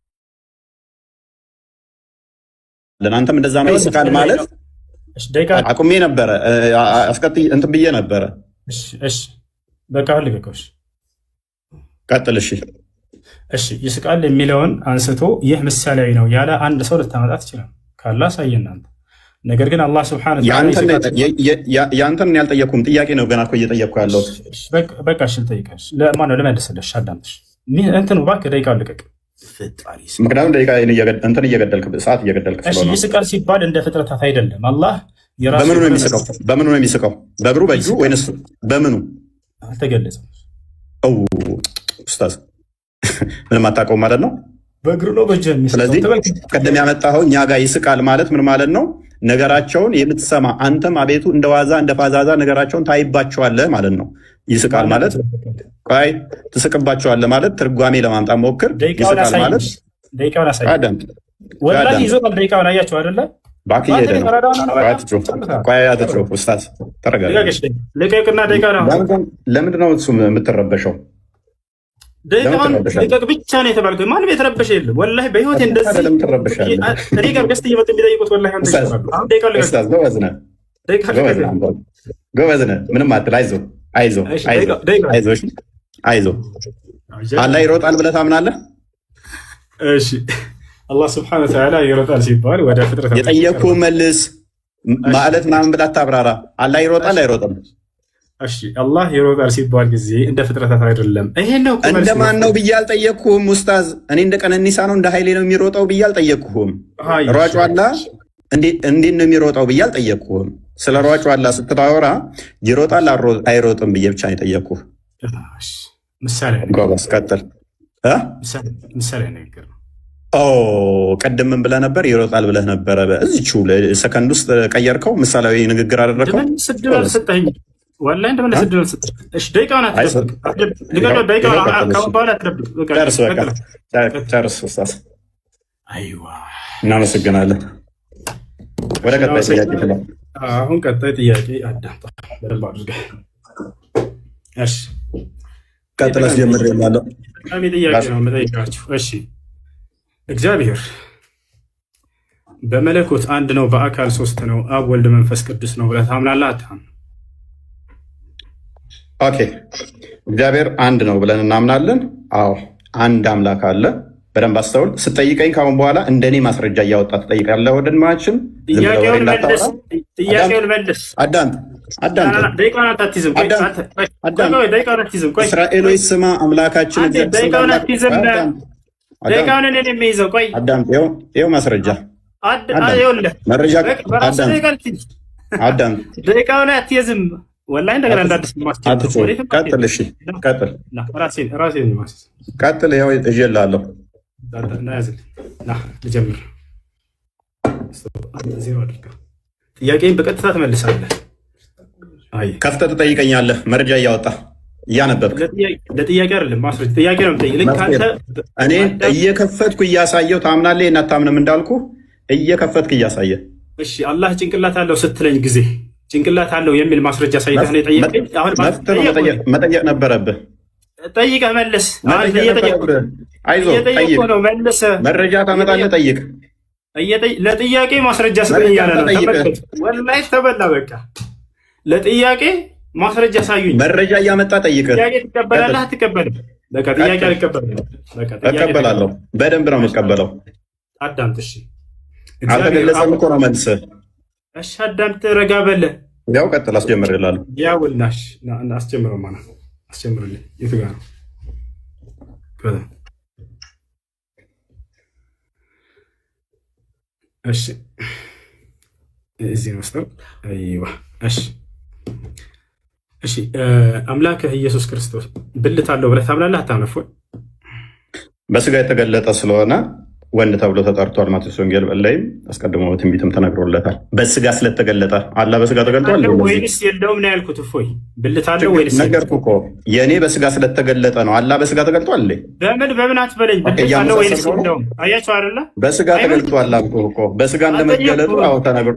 አንተም እንደዛ ነው? ይስቃል ማለት አቁሜ ነበረ፣ አስቀጥይ እንትን ብዬ ነበረ። በቃ ልቀቀሽ። ቀጥል። እሺ ይስቃል የሚለውን አንስቶ ይህ ምሳሌያዊ ነው ያለ አንድ ሰው ልታመጣ ትችላል ካለ አሳየ እናንተ። ነገር ግን አላህ ሱብሓነሁ ወተዓላ ያንተን ያልጠየኩም ጥያቄ ነው ገና እኮ እየጠየቅኩ ያለሁት። በቃ እሺ ልጠይቅሽ። ለማን ነው ልመልስልሽ? አዳምጥሽ እንትኑ እባክህ ደቂቃውን ልቀቅ። ምክንያቱም ደቂቃ እንትን እየገደልክ ሰዓት እየገደልክ ስለሆነ። ይስቃል ሲባል እንደ ፍጥረታት አይደለም። አላህ በምኑ ነው የሚስቀው? በምኑ ነው የሚስቀው? በእግሩ በእጁ ወይንስ በምኑ? አልተገለጸም። ኡስታዝ ምንም አታውቀውም ማለት ነው። በእግሩ ነው በእጁ የሚስቀው። ስለዚህ ቀደም ያመጣኸው እኛ ጋር ይስቃል ማለት ምን ማለት ነው? ነገራቸውን የምትሰማ አንተም አቤቱ እንደ ዋዛ እንደ ፋዛዛ ነገራቸውን ታይባቸዋለህ ማለት ነው። ይስቃል ማለት ቆይ ትስቅባቸዋለህ ማለት ትርጓሜ ለማምጣት ሞክር። ይስቃል ማለት ደቂቃውን አሳይ። ወላሂ ይዞታል። ደቂቃውን አያቸው አይደለ? ባክዬ ነው ቆይ አትጮህ ኡስታዝ ተረጋጋ። ልቀቅና ደቂቃ ነው። ለምንድን ነው እሱ የምትረበሸው? ደቂቃውን ልቀቅ ብቻ ነው የተባልከው። ማንም የተረበሸ የለም። ወላሂ በህይወቴ እንደዚህ እኔ ጋር ገስት እየመጡ የሚጠይቁት ወላሂ አንተ ይችላል። አሁን ደቂቃውን ልቀቅ። ኡስታዝ ጎበዝ ነህ። ምንም አትል። አይዞህ አላህ ይሮጣል ብለህ ታምናለህ? እሺ አላህ ስብሐነሁ ወተዓላ ይሮጣል ሲባል ወደ ፍጥረት የጠየቅኩህን መልስ ማለት ምናምን ብለህ አታብራራ። አላህ ይሮጣል አይሮጥም? እሺ አላህ ይሮጣል ሲባል ጊዜ እንደ ፍጥረታት አይደለም። ይሄን ነው እንደማን ነው ብዬ አልጠየቅኩህም ኡስታዝ። እኔ እንደ ቀነኒሳ ነው እንደ ኃይሌ ነው የሚሮጠው ብዬ አልጠየቅኩህም። ሯጩ አላህ እንዴት ነው የሚሮጠው ብዬ አልጠየቅኩህም። ስለ ሯጩ አላህ ስታወራ ይሮጣል አይሮጥም ብዬ ብቻ ነው የጠየቅኩህ። ምሳሌ ጎበዝ ቀጥል። ምሳሌ ነገር ነው። ቅድም ምን ብለህ ነበር? ይሮጣል ብለህ ነበረ። እዚቹ ሰከንድ ውስጥ ቀየርከው፣ ምሳሌያዊ ንግግር አደረግከው። ስድብ አልሰጠኝ ወላሂ እንደምን ስድብ አልሰጠኝ። እሺ ደቂቃውን አትጠብቅ። ጨርስ ኡስታዝ። አይዋ እናመሰግናለን። ወደ ቀጣይ ጥያቄ ትላ። አሁን ቀጣይ ጥያቄ አዳምጣ በደንብ አድርገህ። እሺ ቀጥለስ ጀምር ያለው ጥያቄ ነው የምጠይቃችሁ። እሺ እግዚአብሔር በመለኮት አንድ ነው፣ በአካል ሶስት ነው፣ አብ ወልድ መንፈስ ቅዱስ ነው ብለህ ታምናለህ አታምንም? ኦኬ እግዚአብሔር አንድ ነው ብለን እናምናለን። አዎ አንድ አምላክ አለ። በደንብ አስተውል። ስጠይቀኝ ካሁን በኋላ እንደኔ ማስረጃ እያወጣ ትጠይቃለህ። ወንድማችን ጥያቄውን መልስ። እስራኤሎች ስማ አምላካችን ደቂቃውን እኔን የሚይዘው ቆይ ይኸው ማስረጃ መረጃ አዳም ደቂቃውን አትይዝም። ወላሂ እንደገና እንዳዲስ ቀጥል። እሺ ቀጥል። ይኸው እዤልሃለሁ። ልጀምር። ጥያቄን በቀጥታ ትመልሳለህ። ከፍተህ ትጠይቀኛለህ። መረጃ እያወጣ እያነበብክ ለጥያቄ አይደለም ማስረጃ ጥያቄ ነው የምጠይቅህ። እኔ እየከፈትኩ እያሳየው ታምናለህ እናታምንም እንዳልኩ እየከፈትክ እያሳየ። እሺ አላህ ጭንቅላት አለው ስትለኝ ጊዜ ጭንቅላት አለው የሚል ማስረጃ ሳይተህ ነው የጠየቀኝ። አሁን መጠየቅ ነበረብህ። ጠይቀህ መልስ። አይዞህ ጠይቅ። መረጃ ታመጣለህ። ጠይቅ። ለጥያቄ ማስረጃ ስጠኝ እያለ ነው። ወላሂ ተበላ። በቃ ለጥያቄ ማስረጃ ሳዩኝ። መረጃ እያመጣ ጠይቅ። ጥያቄ ትቀበላለህ አትቀበልም? በቃ ጥያቄ አልቀበልም። እቀበላለሁ። በደንብ ነው የምቀበለው። አዳምጥ። እሺ አልተገለጸም እኮ ነው መልስህ። እሺ አዳምጥ። ረጋ በለ። ያው ቀጥል። አስጀምር ይላሉ። ያውልናሽ አስጀምረው ማለት አስጀምርልኝ። የቱ ጋር ነው? እሺ እዚህ ነው። አይዋ እሺ እሺ አምላክህ ኢየሱስ ክርስቶስ ብልት አለው ብለህ ታምናለህ አታምነህ? በስጋ የተገለጠ ስለሆነ ወንድ ተብሎ ተጠርቷል። ማቴዎስ ወንጌል ላይም አስቀድሞ በትንቢትም ተነግሮለታል። በስጋ ስለተገለጠ አላህ በስጋ ተገልጧል ወይንስ የለውም ነው ያልኩት። እፎይ ብልት አለው ወይንስ? ነገርኩህ እኮ የእኔ በስጋ ስለተገለጠ ነው። አላህ በስጋ ተገልጧል። በምን አትበለኝ። ብልት አለው ወይንስ የለውም? አያቸው አይደለ? በስጋ ተገልጧል አልኩህ እኮ። በስጋ እንደመገለጡ አዎ ተነግሮ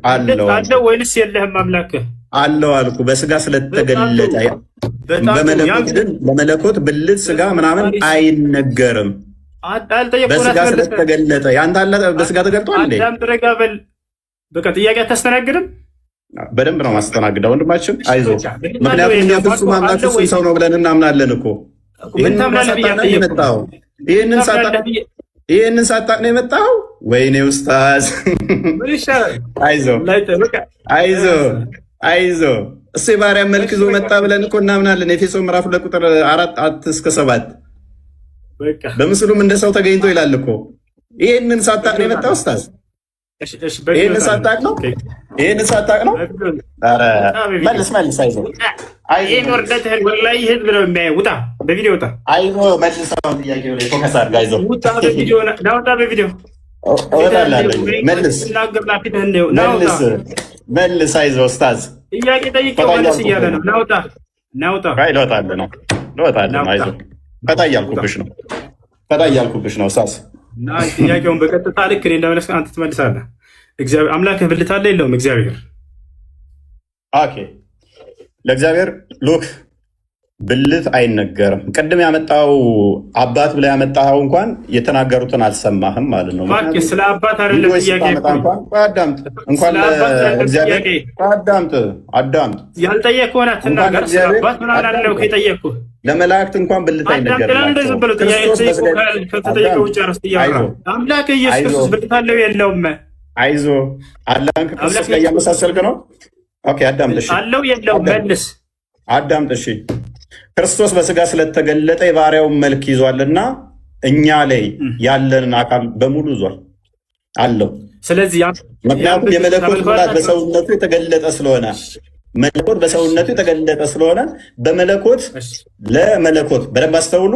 አለው ወይንስ የለህም? አምላክህ አለው አልኩ። በስጋ ስለተገለጠ በመለኮት ግን ለመለኮት ብልት ስጋ ምናምን አይነገርም። በስጋ ስለተገለጠ ያንተ አለ በስጋ ተገልጧል እንዴ? በቃ ጥያቄ አታስተናግድም። በደንብ ነው ማስተናግደው ወንድማችን፣ አይዞ። ምክንያቱም እኛ ፍጹም አምላክ ፍጹም ሰው ነው ብለን እናምናለን እኮ። ይህንን ሳታቅ ነው የመጣው። ወይኔ ኡስታዝ፣ አይዞ እሱ የባሪያ መልክ ይዞ መጣ ብለን እኮ እናምናለን። ኤፌሶን ምዕራፍ 2 ቁጥር 4-7 በምስሉም እንደ ሰው ተገኝቶ ይላል እኮ። ይህንን ሳታቅ ነው የመጣው ኡስታዝ። ይህንን ሳታቅ ነው። ኧረ መልስ፣ አይዞ መልሰው ጥያቄ ፎከስ አድርግ። አይዞ መልስ፣ አይዞ ኡስታዝ። ፈታ እያልኩብሽ ነው ኡስታዝ። ጥያቄውን በቀጥታ ልክ እኔ እንደመለስ አንተ ትመልሳለህ። እግዚአብሔር አምላክህ ብልት አለ የለውም? እግዚአብሔር ኦኬ፣ ለእግዚአብሔር ሉክ ብልት አይነገርም። ቅድም ያመጣው አባት ብላ ያመጣው እንኳን የተናገሩትን አልሰማህም ማለት ነው። ስለ አባት አይደለም ጥያቄ። አዳምጥ፣ እንኳን ለእግዚአብሔር አዳምጥ። ያልጠየቅህ ሆነ አትናገር። ስለ አባት ምናምን አለው ከጠየቅኩህ ለመላእክት እንኳን ብልት አይነገርም። አምላክ ኢየሱስ ክርስቶስ ብልት አለው የለውም? አይዞ፣ አላህን ከክርስቶስ ጋር እያመሳሰልክ ነው። ኦኬ፣ አዳምጥ። እሺ፣ አለው የለውም? መልስ፣ አዳምጥ። እሺ፣ ክርስቶስ በስጋ ስለተገለጠ የባሪያውን መልክ ይዟልና እኛ ላይ ያለንን አካል በሙሉ ይዟል አለው። ስለዚህ ምክንያቱም የመለኮት ሙላት በሰውነቱ የተገለጠ ስለሆነ በመለኮት ለመለኮት በደንብ አስተውሉ።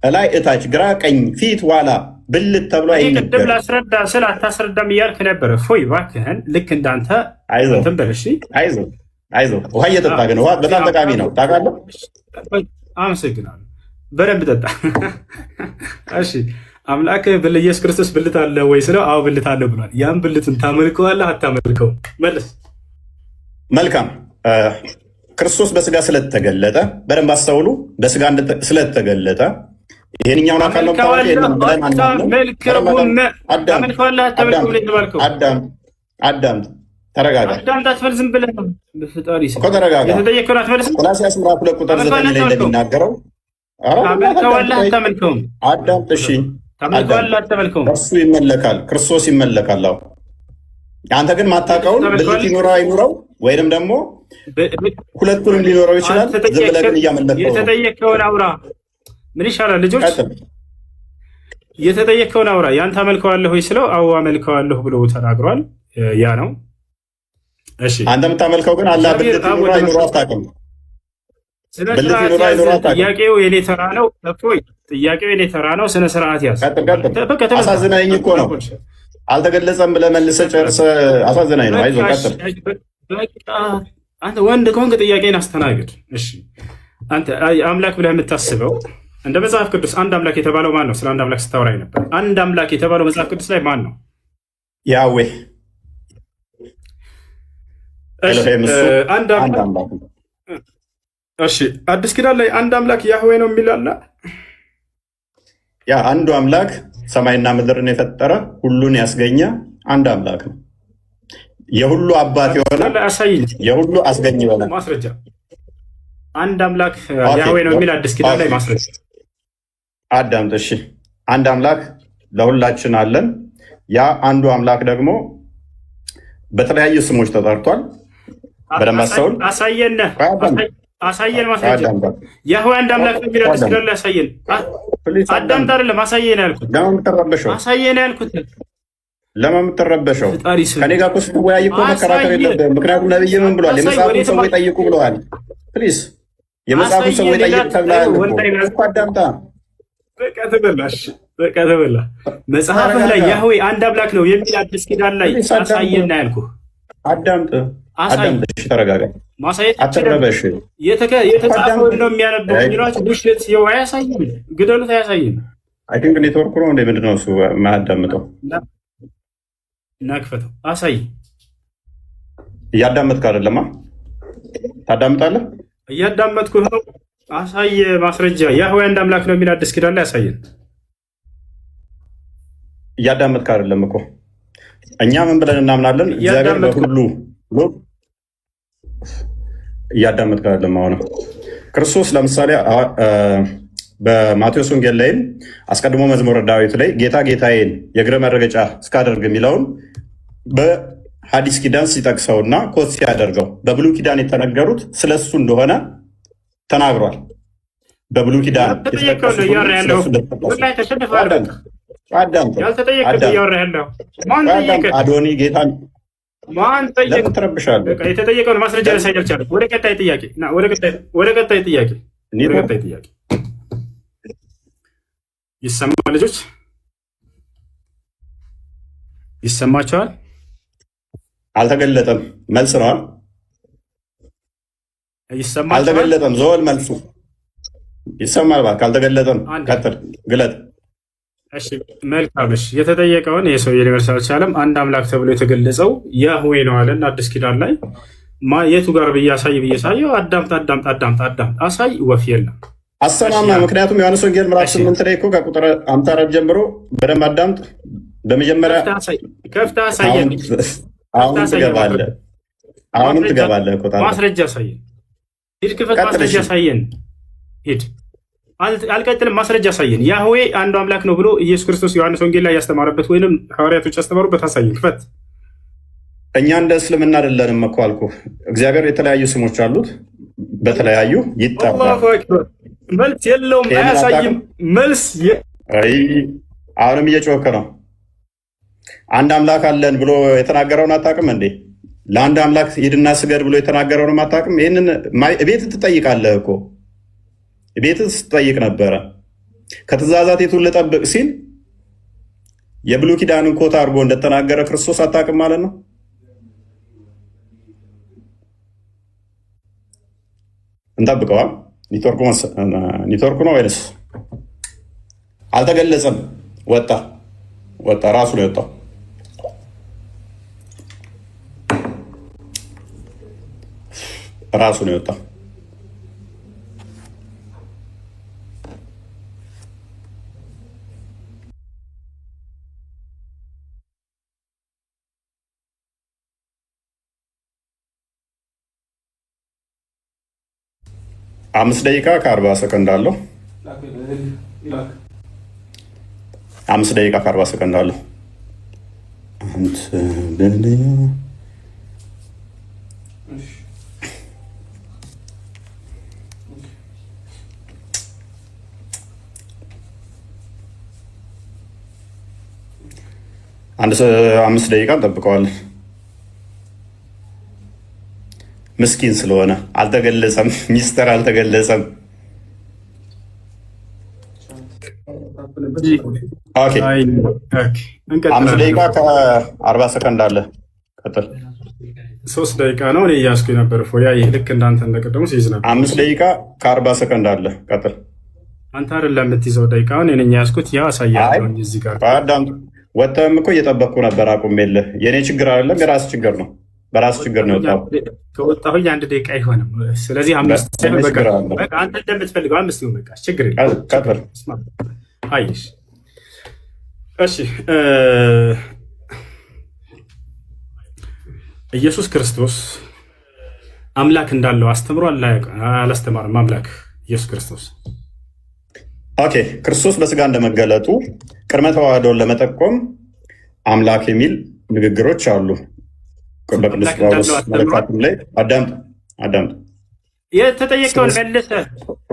እላይ እታች፣ ግራ ቀኝ፣ ፊት ኋላ ብልት ተብሎ አይነገርም። ቅድም ላስረዳ ስል አታስረዳም እያልክ ነበረ። ፎይ እባክህን፣ ልክ እንዳንተ አይዞህ። ውሃ እየጠጣ ግን ውሃ በጣም ጠቃሚ ነው ታውቃለህ። አመሰግናለሁ። በደንብ ጠጣ። እሺ፣ አምላክ ኢየሱስ ክርስቶስ ብልት አለ ወይ ስለው አዎ ብልት አለ ብሏል። ያን ብልትን ታመልከዋለህ አታመልከውም? መልስ። መልካም። ክርስቶስ በስጋ ስለተገለጠ በደንብ አስተውሉ። በስጋ ስለተገለጠ ይሄንኛውን አካል ነው አዳምጥ፣ ተረጋጋ። ዝም ብለህ ነው እኮ ተረጋጋ። ቆላስይስ ምዕራፍ 2 ቁጥር 9 ላይ እንደሚናገረው አዳምጥ። እሺ፣ እሱ ይመለካል፣ ክርስቶስ ይመለካል። አዎ፣ አንተ ግን ማታውቀውን ብልት ይኑረው አይኑረው ወይንም ደግሞ ሁለቱንም ሊኖረው ይችላል። ዝም ብለህ ግን እያመለከው የተጠየቀውን አውራ። ምን ይሻላል ልጆች? የተጠየቀውን አውራ። ያን ታመልከዋለህ ወይ ስለው አዎ አመልከዋለሁ ብሎ ተናግሯል። ያ ነው። እሺ፣ አንተ የምታመልከው ግን አላህ ብልት ይኑረው አይኑረው አታውቅም። ጥያቄው የኔ ተራ ነው። ጥያቄው የኔ ተራ ነው። ስነ ስርዓት ያዝ። አሳዝነኝ እኮ ነው። አልተገለጸም ብለህ መልሰህ ጨርሰህ አሳዝነኝ ነው። አይዞህ ቀጥል። አንተ ወንድ ከሆንክ ጥያቄን አስተናግድ። እሺ፣ አንተ አምላክ ብለህ የምታስበው እንደ መጽሐፍ ቅዱስ አንድ አምላክ የተባለው ማን ነው? ስለ አንድ አምላክ ስታወራ ነበር። አንድ አምላክ የተባለው መጽሐፍ ቅዱስ ላይ ማን ነው? ያዌ። አንድ አምላክ። እሺ፣ አዲስ ኪዳን ላይ አንድ አምላክ ያህዌ ነው የሚላላ። ያ አንዱ አምላክ ሰማይና ምድርን የፈጠረ ሁሉን ያስገኘ አንድ አምላክ ነው። የሁሉ አባት የሆነ የሁሉ አስገኝ የሆነ ማስረጃ አንድ አምላክ ያህዌ ነው የሚል አዲስ ኪዳን ላይ ማስረጃ አዳምጥ። እሺ፣ አንድ አምላክ ለሁላችን አለን። ያ አንዱ አምላክ ደግሞ በተለያዩ ስሞች ተጠርቷል። በደንብ አስተውል። አሳየን ማስረጃ። ያህዌ አንድ አምላክ ነው የሚል አዲስ ኪዳን ላይ አሳየን። አዳምጥ። አይደለም አሳየን ያልኩት። አሳየን ያልኩት ለምን የምትረበሸው? ከኔ ጋር እኮ ስትወያይ እኮ መከራከር የለብህም። ምክንያቱም ነብይ ምን ብሏል? የመጽሐፉን ሰዎች ጠይቁ ብለዋል። ፕሊዝ የመጽሐፉን ሰዎች ጠይቁ ተብለሃል እኮ አዳምጣ። በቃ ተበላ። መጽሐፍህ ላይ ያህዌ አንድ አምላክ ነው የሚል አዲስ ኪዳን ላይ አሳየና ያልኩህ። አዳምጥ፣ ተረጋጋ፣ አትረበሽ። የተጻፈውን ነው የሚያነበው ሚሏቸው ቡሽሌት የው አያሳይም፣ ግደሉት፣ አያሳይም። አይ ቲንክ ኔትወርክ ነው እንደ ምንድን ነው እሱ የማያዳምጠው? እናክፈተው፣ አሳይ። እያዳመጥክ አይደለማ? ታዳምጣለህ? እያዳመጥኩህ ነው። አሳየ ማስረጃ። ያህዌ አንድ አምላክ ነው የሚል አዲስ ኪዳን ላይ አሳየን። እያዳመጥክ አይደለም እኮ። እኛ ምን ብለን እናምናለን? እግዚአብሔር በሁሉ እያዳመጥክ አይደለም። አሁንም ክርስቶስ ለምሳሌ በማቴዎስ ወንጌል ላይም አስቀድሞ መዝሙረ ዳዊት ላይ ጌታ ጌታዬን የእግረ መረገጫ እስካደርግ የሚለውን በሐዲስ ኪዳን ሲጠቅሰውና ኮት ሲያደርገው በብሉይ ኪዳን የተነገሩት ስለሱ እንደሆነ ተናግሯል። በብሉይ ኪዳን አዶኒ ጌታን ለምን ትረብሻለህ? የተጠየቀውን ማስረጃ ላሳይ አልቻለም። ወደ ቀጣይ ጥያቄ ይሰማል? ልጆች ይሰማቸዋል? አልተገለጠም። መልስ ነዋል። ይሰማል? አልተገለጠም። ዘወል መልሱ ይሰማል። እባክህ አልተገለጠም። ቀጥል፣ ግለጥ። እሺ መልካም። እሺ የተጠየቀውን የሰው ሊመልስ አልቻለም። አንድ አምላክ ተብሎ የተገለጸው ያህዌ ነው አለን አዲስ ኪዳን ላይ። የቱ ጋር ብያሳየው አዳምጥ አሳይ። ወፍ የለም አሰማማ። ምክንያቱም ዮሐንስ ወንጌል ምዕራፍ 8 ላይ እኮ ከቁጥር 54 ጀምሮ በደንብ አዳምጥ። በመጀመሪያ ከፍታ አሳየን። አሁንም ትገባለህ። ማስረጃ አሳየን። ሂድ ክፈት፣ ማስረጃ አሳየን። ሂድ። አልቀጥልም፣ ማስረጃ አሳየን። ያህዌ አንዱ አምላክ ነው ብሎ ኢየሱስ ክርስቶስ ዮሐንስ ወንጌል ላይ ያስተማረበት ወይንም ሐዋርያቶች ያስተማሩበት አሳየን። ክፈት። እኛ እንደ እስልምና አይደለንም እኮ አልኩህ። እግዚአብሔር የተለያዩ ስሞች አሉት፣ በተለያዩ ይጠራል። መልስ የለውም፣ አያሳይም። መልስ አሁንም እየጮኸ ነው። አንድ አምላክ አለን ብሎ የተናገረውን አታውቅም እንዴ? ለአንድ አምላክ ሂድና ስገድ ብሎ የተናገረውን አታውቅም? ይህንን ቤት ትጠይቃለህ እኮ ቤት ስትጠይቅ ነበረ። ከትእዛዛት የቱን ልጠብቅ ሲል የብሉይ ኪዳንን ኮታ አድርጎ እንደተናገረ ክርስቶስ አታውቅም ማለት ነው። እንጠብቀዋል። ኔትወርኩ ነው ወይንስ አልተገለጸም? ወጣ ራሱ ነው የወጣው። ራሱ ነው የወጣው። አምስት ደቂቃ ከ40 ሰከንድ አለው። 5 ደቂቃ ከ40 ሰከንድ አለው። አንድ 5 ደቂቃ እንጠብቀዋለን። ምስኪን ስለሆነ አልተገለጸም። ሚስጥር አልተገለጸም። ኦኬ 5 ደቂቃ ከ40 ሰከንድ አለ። ቀጥል። 3 ደቂቃ ነው እኔ እያስኩ ነበር። ፎያ ልክ እንዳንተ እንደቀደሙ ሲይዝ ነበር። 5 ደቂቃ ከ40 ሰከንድ አለ። ቀጥል። አንተ አይደለም የምትይዘው ደቂቃውን እኔ ያስኩት። ያ አሳያለሁ እዚህ ጋር አዳም ወጥተህም እኮ እየጠበቅኩ ነበር። አቁሜልህ። የኔ ችግር አይደለም፣ የራስ ችግር ነው። በራስ ችግር ነው የወጣው። ከወጣሁኝ 1 ደቂቃ አይሆንም። ስለዚህ 5 በቃ አንተ እንደምትፈልገው 5 ይሁን። በቃ ችግር የለም። ቀጥል። አይሽ እሺ። ኢየሱስ ክርስቶስ አምላክ እንዳለው አስተምሯል አላስተማርም? አምላክ ኢየሱስ ክርስቶስ ኦኬ። ክርስቶስ በስጋ እንደመገለጡ ቅድመ ተዋህዶን ለመጠቆም አምላክ የሚል ንግግሮች አሉ በቅዱስ ጳውሎስ መልእክታቱ ላይ። አዳምጥ። የተጠየቀውን መልሰህ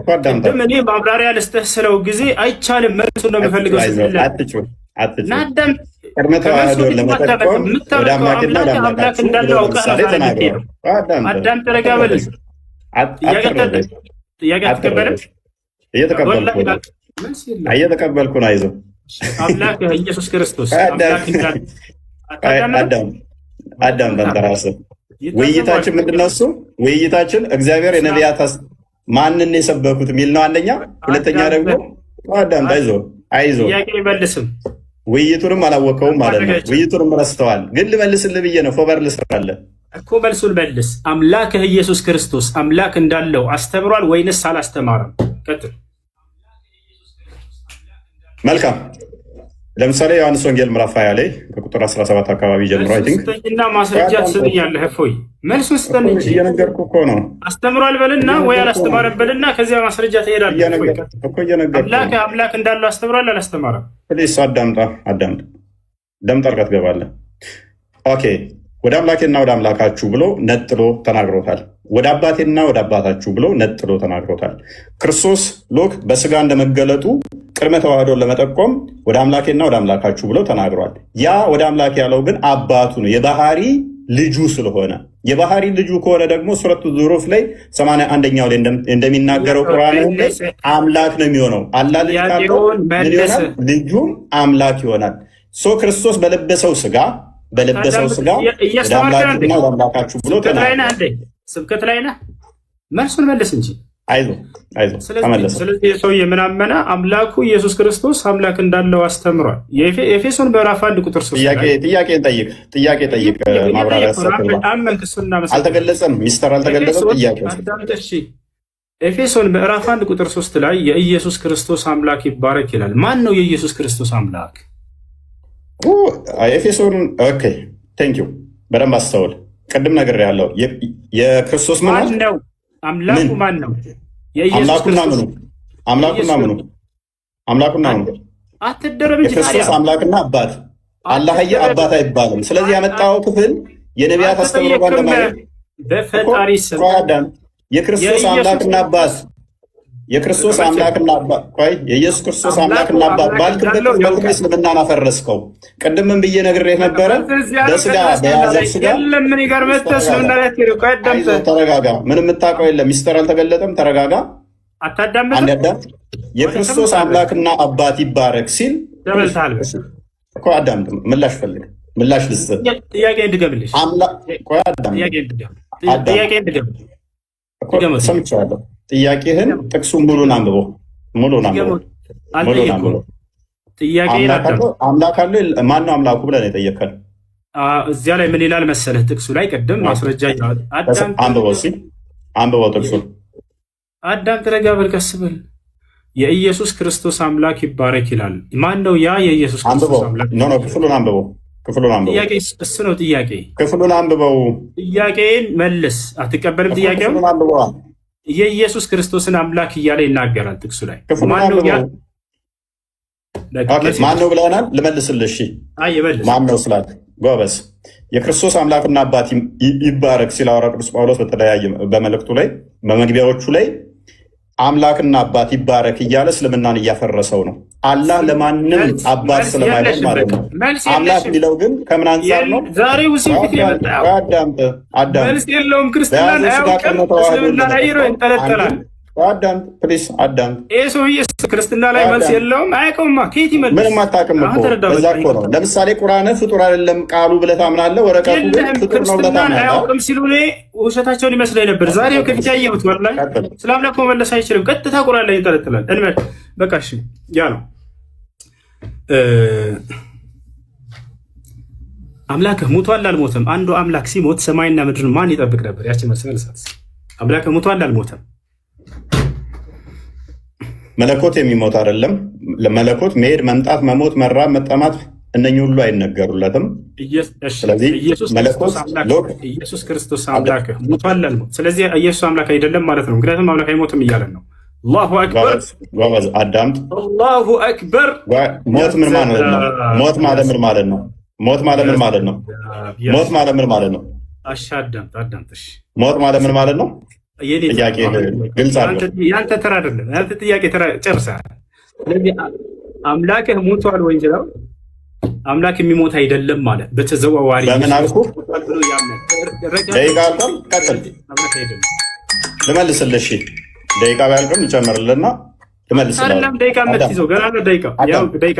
ቅድም እኔ ማብራሪያ ልስጥህ ስለው ጊዜ አይቻልም፣ መልሱን ነው የምፈልገው። ቅድመ ተዋህዶን ለመጠቆም ወደ አምላክና አምላክ እንዳለው አውቀህ አዳምጥ። ረጋ በል። ጥያቄ አትቀበልም? እየተቀበልኩ ነው። አይዞህ። አምላክ ኢየሱስ ክርስቶስ አዳም በንተራስህ ውይይታችን ምንድነው? እሱ ውይይታችን እግዚአብሔር የነቢያት ማንን የሰበኩት የሚል ነው። አንደኛ። ሁለተኛ ደግሞ አዳም አይዞህ ጥያቄ ይመልስም። ውይይቱንም አላወቀውም ማለት ነው። ውይይቱንም ረስተዋል። ግን ልመልስልህ ብዬ ነው። ፎበር ልስራለህ እኮ መልሱን መልስ። አምላክህ ኢየሱስ ክርስቶስ አምላክ እንዳለው አስተምሯል ወይንስ አላስተማረም? ቀጥል። መልካም። ለምሳሌ ዮሐንስ ወንጌል ምዕራፍ 20 ላይ ከቁጥር 17 አካባቢ ጀምሮ አይ ቲንክ ስጠኝና ማስረጃ ትሰጥኛለህ። እፎይ መልሱን ስጠኝ እንጂ እየነገርኩህ እኮ ነው። አስተምሯል በልና ወይ አላስተማረም በልና ከዚያ ማስረጃ ትሄዳለህ። እኮ እየነገርኩህ አምላክ እንዳለው አስተምሯል አላስተማረም? ፕሊስ አዳምጥ ደምጥ አድርገህ ትገባለህ። ኦኬ ወደ አምላኬና ወደ አምላካችሁ ብሎ ነጥሎ ተናግሮታል። ወደ አባቴና ወደ አባታችሁ ብሎ ነጥሎ ተናግሮታል። ክርስቶስ ሎክ በስጋ እንደመገለጡ ቅድመ ተዋህዶን ለመጠቆም ወደ አምላኬና ወደ አምላካችሁ ብሎ ተናግሯል። ያ ወደ አምላክ ያለው ግን አባቱ ነው፣ የባህሪ ልጁ ስለሆነ። የባህሪ ልጁ ከሆነ ደግሞ ሱረቱ ዙሩፍ ላይ 81ኛው ላይ እንደሚናገረው ቁርአን ላይ አምላክ ነው የሚሆነው። አላህ ልጅ ካለው ምን ይሆናል? ልጁም አምላክ ይሆናል። ሶ ክርስቶስ በለበሰው ስጋ ወደ አምላክና ወደ አምላካችሁ ብሎ ተናግሯል። ስብከት ላይ ነህ፣ መልሱን መልስ እንጂ አይዞህ ተመለሰ። ስለዚህ ሰውዬ ምን አመነ? አምላኩ ኢየሱስ ክርስቶስ አምላክ እንዳለው አስተምሯል። የኤፌሶን ምዕራፍ 1 ቁጥር 3 ጥያቄ ጠይቅ። ማብራሪያ አልተገለጸም፣ ሚስጥር አልተገለጸም። ጥያቄ ኤፌሶን ምዕራፍ 1 ቁጥር 3 ላይ የኢየሱስ ክርስቶስ አምላክ ይባረክ ይላል። ማን ነው የኢየሱስ ክርስቶስ አምላክ? ኤፌሶን ኦኬ ቴንክ ዩ በደንብ አስተውል። ቅድም ነገር ያለው የክርስቶስ ማን ነው? አምላኩ ማን ነው? አምላኩና ምኑ አትደረብ እንጂ የክርስቶስ አምላክና አባት አላህዬ አባት አይባልም። ስለዚህ ያመጣው ክፍል የነቢያት አስተምሮ እንደማለት በፈጣሪ ስም የክርስቶስ አምላክና አባት የክርስቶስ አምላክና አባት ቆይ የኢየሱስ ክርስቶስ አምላክና አባት ባልክበት መልኩ እስልምናን አፈረስከው። ቅድምም ብዬ ነግሬህ ነበረ። በስጋ በያዘው ስጋ ለምን ይገርመተስ ነው እንዳትሩ ቀደም ተረጋጋ። ምንም የምታውቀው የለም። ሚስጥር አልተገለጠም። ተረጋጋ። አታዳምጥ። የክርስቶስ አምላክና አባት ይባረክ ሲል ተመልሳል እኮ አዳምጥ። ምላሽ ፈልግ። ምላሽ ልስጥ። ጥያቄ እንድገብልሽ ቆይ አዳምጥ። ጥያቄ እንድገብልሽ ሰምቻለሁ። ጥያቄህን ጥቅሱን ሙሉን አንብቦ አምላክ አለ ማነው አምላኩ ብለን የጠየቀን እዚያ ላይ ምን ይላል መሰለህ? ጥቅሱ ላይ ቅድም ማስረጃ አንብበው ጥቅሱን። አዳም ተረጋ በል፣ ቀስ በል። የኢየሱስ ክርስቶስ አምላክ ይባረክ ይላል። ማን ነው ያ የኢየሱስ ክርስቶስ አምላክ? ክፍሉን አንብበው። ጥያቄ እሱ ነው ጥያቄ። ክፍሉን አንብበው። ጥያቄን መልስ። አትቀበልም ጥያቄውን? የኢየሱስ ክርስቶስን አምላክ እያለ ይናገራል ጥቅሱ ላይ። ማን ነው ብለናል? ልመልስልሽ። ማን ነው ስላል ጎበዝ። የክርስቶስ አምላክና አባት ይባረክ ሲል ሐዋርያው ቅዱስ ጳውሎስ በተለያየ በመልእክቱ ላይ በመግቢያዎቹ ላይ አምላክና አባት ይባረክ እያለ እስልምናን እያፈረሰው ነው። አላህ ለማንም አባት ስለማይሆን ማለት ነው። አምላክ የሚለው ግን ከምን አንጻር ነው? ዛሬው ሲፊት የመጣው መልስ የለውም። ክርስቲያን እስልምና ላይ ይንጠለጠላል። አዳምጥ ፕሊስ አዳምጥ። ይህ ሰውዬ ክርስትና ላይ መልስ የለውም። አያውቀውማ። ከየት ይመልስ? ምንም አታውቅም እኮ እዛ እኮ ነው። ለምሳሌ ቁርአን ፍጡር አይደለም ቃሉ ብለህ ታምናለህ፣ ወረቀቱ ግን ፍጡር ነው ብለህ ታምናለህ። አያውቅም ሲሉ እኔ ውሸታቸውን ይመስለኝ ነበር። ዛሬው ከፊት ያየሁት ወላሂ ስለ አምላክ መመለስ አይችልም። ቀጥታ ቁርአን ላይ ይንጠለጥላል። እንበል በቃ እሺ፣ ያ ነው አምላክህ ሙቷል አልሞተም? አንዱ አምላክ ሲሞት ሰማይና ምድርን ማን ይጠብቅ ነበር? ያችን መልሳት። አምላክህ ሙቷል አልሞተም? መለኮት የሚሞት አይደለም። ለመለኮት መሄድ፣ መምጣት፣ መሞት፣ መራብ፣ መጠማት እነኚህ ሁሉ አይነገሩለትም። ስለዚህ ኢየሱስ ክርስቶስ አምላክ ሙቷል አልሞት። ስለዚህ ኢየሱስ አምላክ አይደለም ማለት ነው። ምክንያቱም አምላክ አይሞትም እያለን ነው። አላሁ አክበር። ጎበዝ አዳምጥ። አላሁ አክበር። ሞት ምን ማለት ነው? ሞት ማለት ምን ማለት ነው? ሞት ማለት ምን ማለት ነው? ሞት ማለት ምን ማለት ነው? እሺ አዳምጥ። ሞት ማለት ምን ማለት ነው? ጥያቄ ግልጽ አድርገው። ያንተ ተራ አይደለም። ያንተ ጥያቄ ተራ ጨርሰሃል። ስለዚህ አምላክህ ሞቷል ወይ እንጀራው አምላክ የሚሞት አይደለም ማለት በተዘዋዋሪ በምን አልኩህ? ደቂቃ አልቋል። ቀጥል። ልመልስልህ። ደቂቃ ባያልቅም ልጨምርልና ልመልስልህ። አይደለም ደቂቃ የምትይዘው ገና ነው። ደቂቃ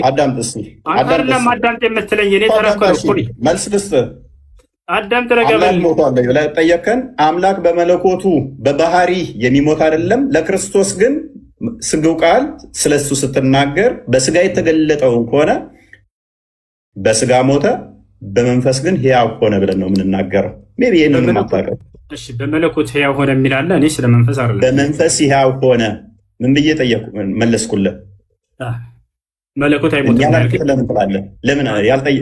አዳምጥ እስኪ። አዳምጥ የምትለኝ እኔ ተረከረ መልስ ልስጥህ። አዳም ተረጋበል ሞቷል ብለህ ጠየቀን። አምላክ በመለኮቱ በባህሪ የሚሞት አይደለም። ለክርስቶስ ግን ስግው ቃል ስለሱ ስትናገር በስጋ የተገለጠውን ከሆነ በስጋ ሞተ፣ በመንፈስ ግን ሕያው ሆነ ብለን ነው የምንናገረው። ሜይ ቢ ይሄንን ማታቀው። እሺ በመለኮት ሕያው ሆነ የሚላለ እኔ ስለ መንፈስ አይደለም። በመንፈስ ሕያው ሆነ ምን ብዬ ጠየቁ? መለስኩልህ። መለኮት አይሞትም ያላልኩትን ለምን ትላለህ? ለምን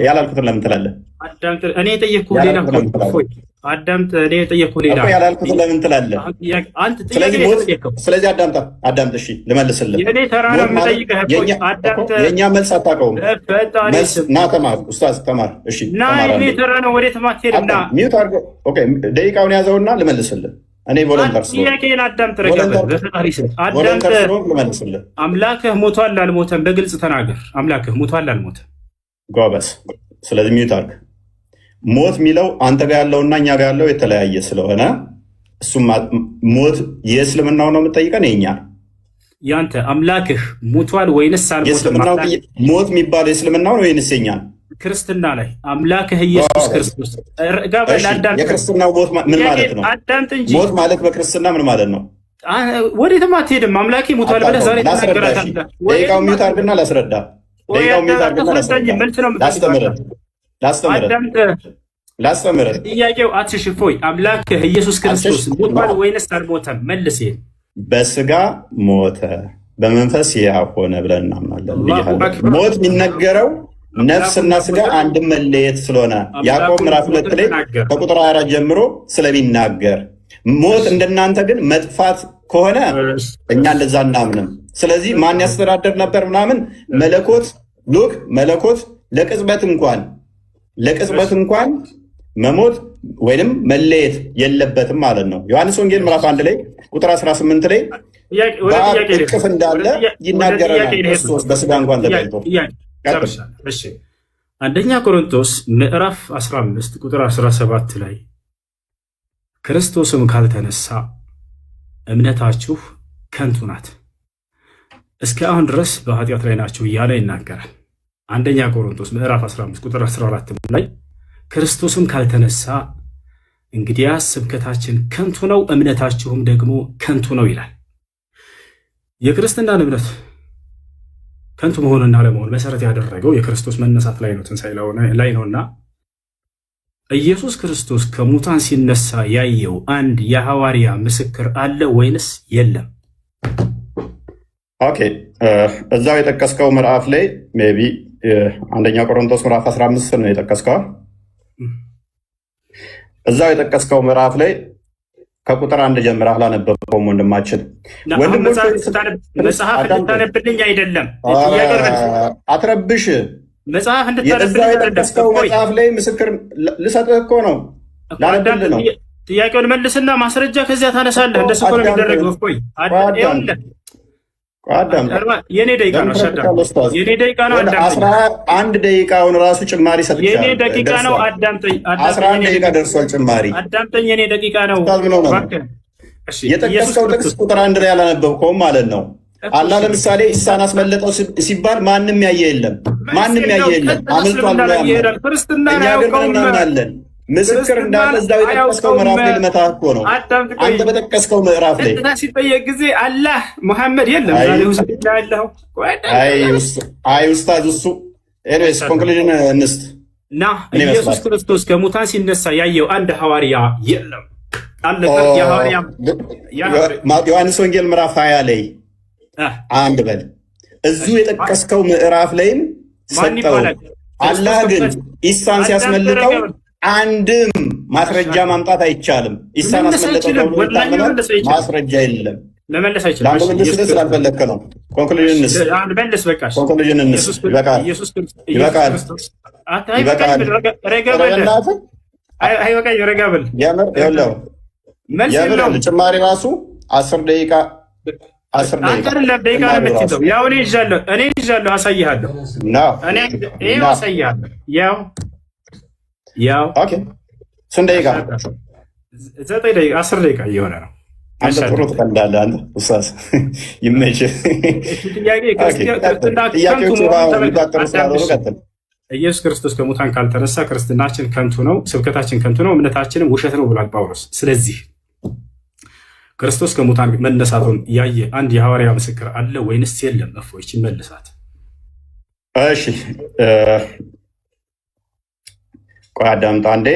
ያላልኩትን ለምን ትላለህ? አዳምጥ። እኔ የጠየቅኩህ ሌላ እኮ አዳምጥ። እኔ የጠየቅኩህ ሌላ ያላልኩትን ለምን ትላለህ? ስለዚህ አዳምጥ። እሺ ልመልስልህ። የእኔ ተራ ነው የምጠይቅህ። አዳምጥ። የእኛ መልስ አታውቀውም። ና ተማር፣ ኡስታዝ ተማር። እሺ ና፣ የእኔ ተራ ነው። ወዴትም አትሄድም። ና ሚውት አድርገህ ደቂቃውን ያዘውና ልመልስልህ። እኔ ቮለንተር ጥያቄን አዳምጥ። ልመልስልህ። አምላክህ ሞቷል አልሞተም? በግልጽ ተናገር። አምላክህ ሞቷል አልሞተም? ጎበዝ። ስለዚህ ሚውት አድርግ። ሞት የሚለው አንተ ጋር ያለውና እኛ ጋር ያለው የተለያየ ስለሆነ እሱም ሞት የእስልምናው ነው የምጠይቀን የኛ ያንተ አምላክህ ሞቷል ወይንስ አልሞተም? ሞት የሚባለው የእስልምናው ነው ወይንስ የኛ? ክርስትና ላይ አምላክህ ኢየሱስ ክርስቶስ የክርስትናው ሞት ምን ማለት ነው? አዳምጥ እንጂ ሞት ማለት በክርስትና ምን ማለት ነው? ወዴትም አትሄድም። አምላኬ ሞቷል ብለህ ዛሬ ተናገራታለህ። ደቂቃው ሚውት አድርግና ላስረዳ። ላስተምርህ። ጥያቄው አትሽፎይ። አምላክህ ኢየሱስ ክርስቶስ ሞቷል ወይንስ አልሞተም? መልስ። በስጋ ሞተ በመንፈስ ሕያው ሆነ ብለን እናምናለን። ሞት የሚነገረው ነፍስና ስጋ አንድ መለየት ስለሆነ ያዕቆብ ምዕራፍ 2 ላይ ከቁጥር 4 ጀምሮ ስለሚናገር፣ ሞት እንደናንተ ግን መጥፋት ከሆነ እኛ እንደዛ እናምንም። ስለዚህ ማን ያስተዳደር ነበር ምናምን መለኮት ለቅጽበት እንኳን መሞት ወይንም መለየት የለበትም ማለት ነው። ዮሐንስ ወንጌል ምዕራፍ 1 ላይ ቁጥር 18 ላይ በአብ እቅፍ እንዳለ ይናገረናል። ክርስቶስ በስጋ እንኳን ተገኝቶ አንደኛ ቆሮንቶስ ምዕራፍ 15 ቁጥር 17 ላይ ክርስቶስም ካልተነሳ እምነታችሁ ከንቱ ናት፣ እስከ አሁን ድረስ በኃጢአት ላይ ናችሁ እያለ ይናገራል። አንደኛ ቆሮንቶስ ምዕራፍ 15 ቁጥር 14 ላይ ክርስቶስም ካልተነሳ እንግዲያስ ስብከታችን ከንቱ ነው፣ እምነታችሁም ደግሞ ከንቱ ነው ይላል። የክርስትናን እምነት ከንቱ መሆንና ለመሆን መሰረት ያደረገው የክርስቶስ መነሳት ላይ ነው፣ ትንሣኤ ላይ ነውና ኢየሱስ ክርስቶስ ከሙታን ሲነሳ ያየው አንድ የሐዋርያ ምስክር አለ ወይንስ የለም? ኦኬ፣ እዛው የጠቀስከው ምዕራፍ ላይ ሜይ ቢ አንደኛ ቆሮንቶስ ምዕራፍ 15 ነው የጠቀስከው። እዛው የጠቀስከው ምዕራፍ ላይ ከቁጥር 1 ጀምረህ አላነበብከውም ወንድማችን። መጽሐፍ እንድታነብልኝ አይደለም አትረብሽ። መጽሐፍ እንድታነብልኝ መጽሐፍ ላይ ምስክር ልሰጥህ እኮ ነው፣ ላነብልህ ነው። ጥያቄውን መልስና ማስረጃ ከዚያ ታነሳለህ። እንደሱ እኮ ነው የሚደረገው። የኔ ደቂቃ ነው። የኔ ደቂቃ ነው። 11 ደቂቃውን ራሱ ጭማሪ ሰጥቻለሁ። የኔ ደቂቃ ነው። አዳምጠኝ። 11 ደቂቃ ደርሷል ጭማሪ። አዳምጠኝ። የኔ ደቂቃ ነው። የጠቀስከው ጥቅስ ቁጥር 1 ላይ አላነበብከውም ማለት ነው። አላህ ለምሳሌ ኢሳን አስመለጠው ሲባል ማንም ያየ የለም፣ አምልጧል ብሎ ያምናል። እኛ ግን ምን እናምናለን? ምስክር እንዳለ እዛው የጠቀስከው ምዕራፍ ላይ ልመታህ እኮ ነው። አንተ በጠቀስከው ምዕራፍ ላይ ሲጠየቅ ጊዜ አላህ ሙሐመድ የለም ያለው ኡስታዝ እሱ ኤኒዌይስ ኮንክሉዥን እንስት እና ኢየሱስ ክርስቶስ ከሙታን ሲነሳ ያየው አንድ ሐዋርያ የለም። ዮሐንስ ወንጌል ምዕራፍ 20 ላይ አንድ በል እዚሁ የጠቀስከው ምዕራፍ ላይም ሰጠው። አላህ ግን ኢሳን ሲያስመልጠው አንድም ማስረጃ ማምጣት አይቻልም። ኢሳን አስመለጠው ማስረጃ የለም። ለመለስ አይችልም። ለመለስ ስላልፈለግክ ነው። ኮንክሉዥን ጭማሪ ራሱ 10 ደቂቃ ያው እኔ ይዣለሁ አሳይሃለሁ። ያው ስንት ደቂቃ? 9 ደቂቃ 10 ደቂቃ እየሆነ ነው። አንተ ጥሩ ትቀልዳለህ። አንተ ኡስታዝ ይመችህ። ኢየሱስ ክርስቶስ ከሙታን ካልተነሳ ክርስትናችን ከንቱ ነው፣ ስብከታችን ከንቱ ነው፣ እምነታችንም ውሸት ነው ብሏል ጳውሎስ። ስለዚህ ክርስቶስ ከሙታን መነሳቱን ያየ አንድ የሐዋርያ ምስክር አለ ወይንስ የለም? እፎይች መልሳት። እሺ ቆይ አዳምጣ አንዴ።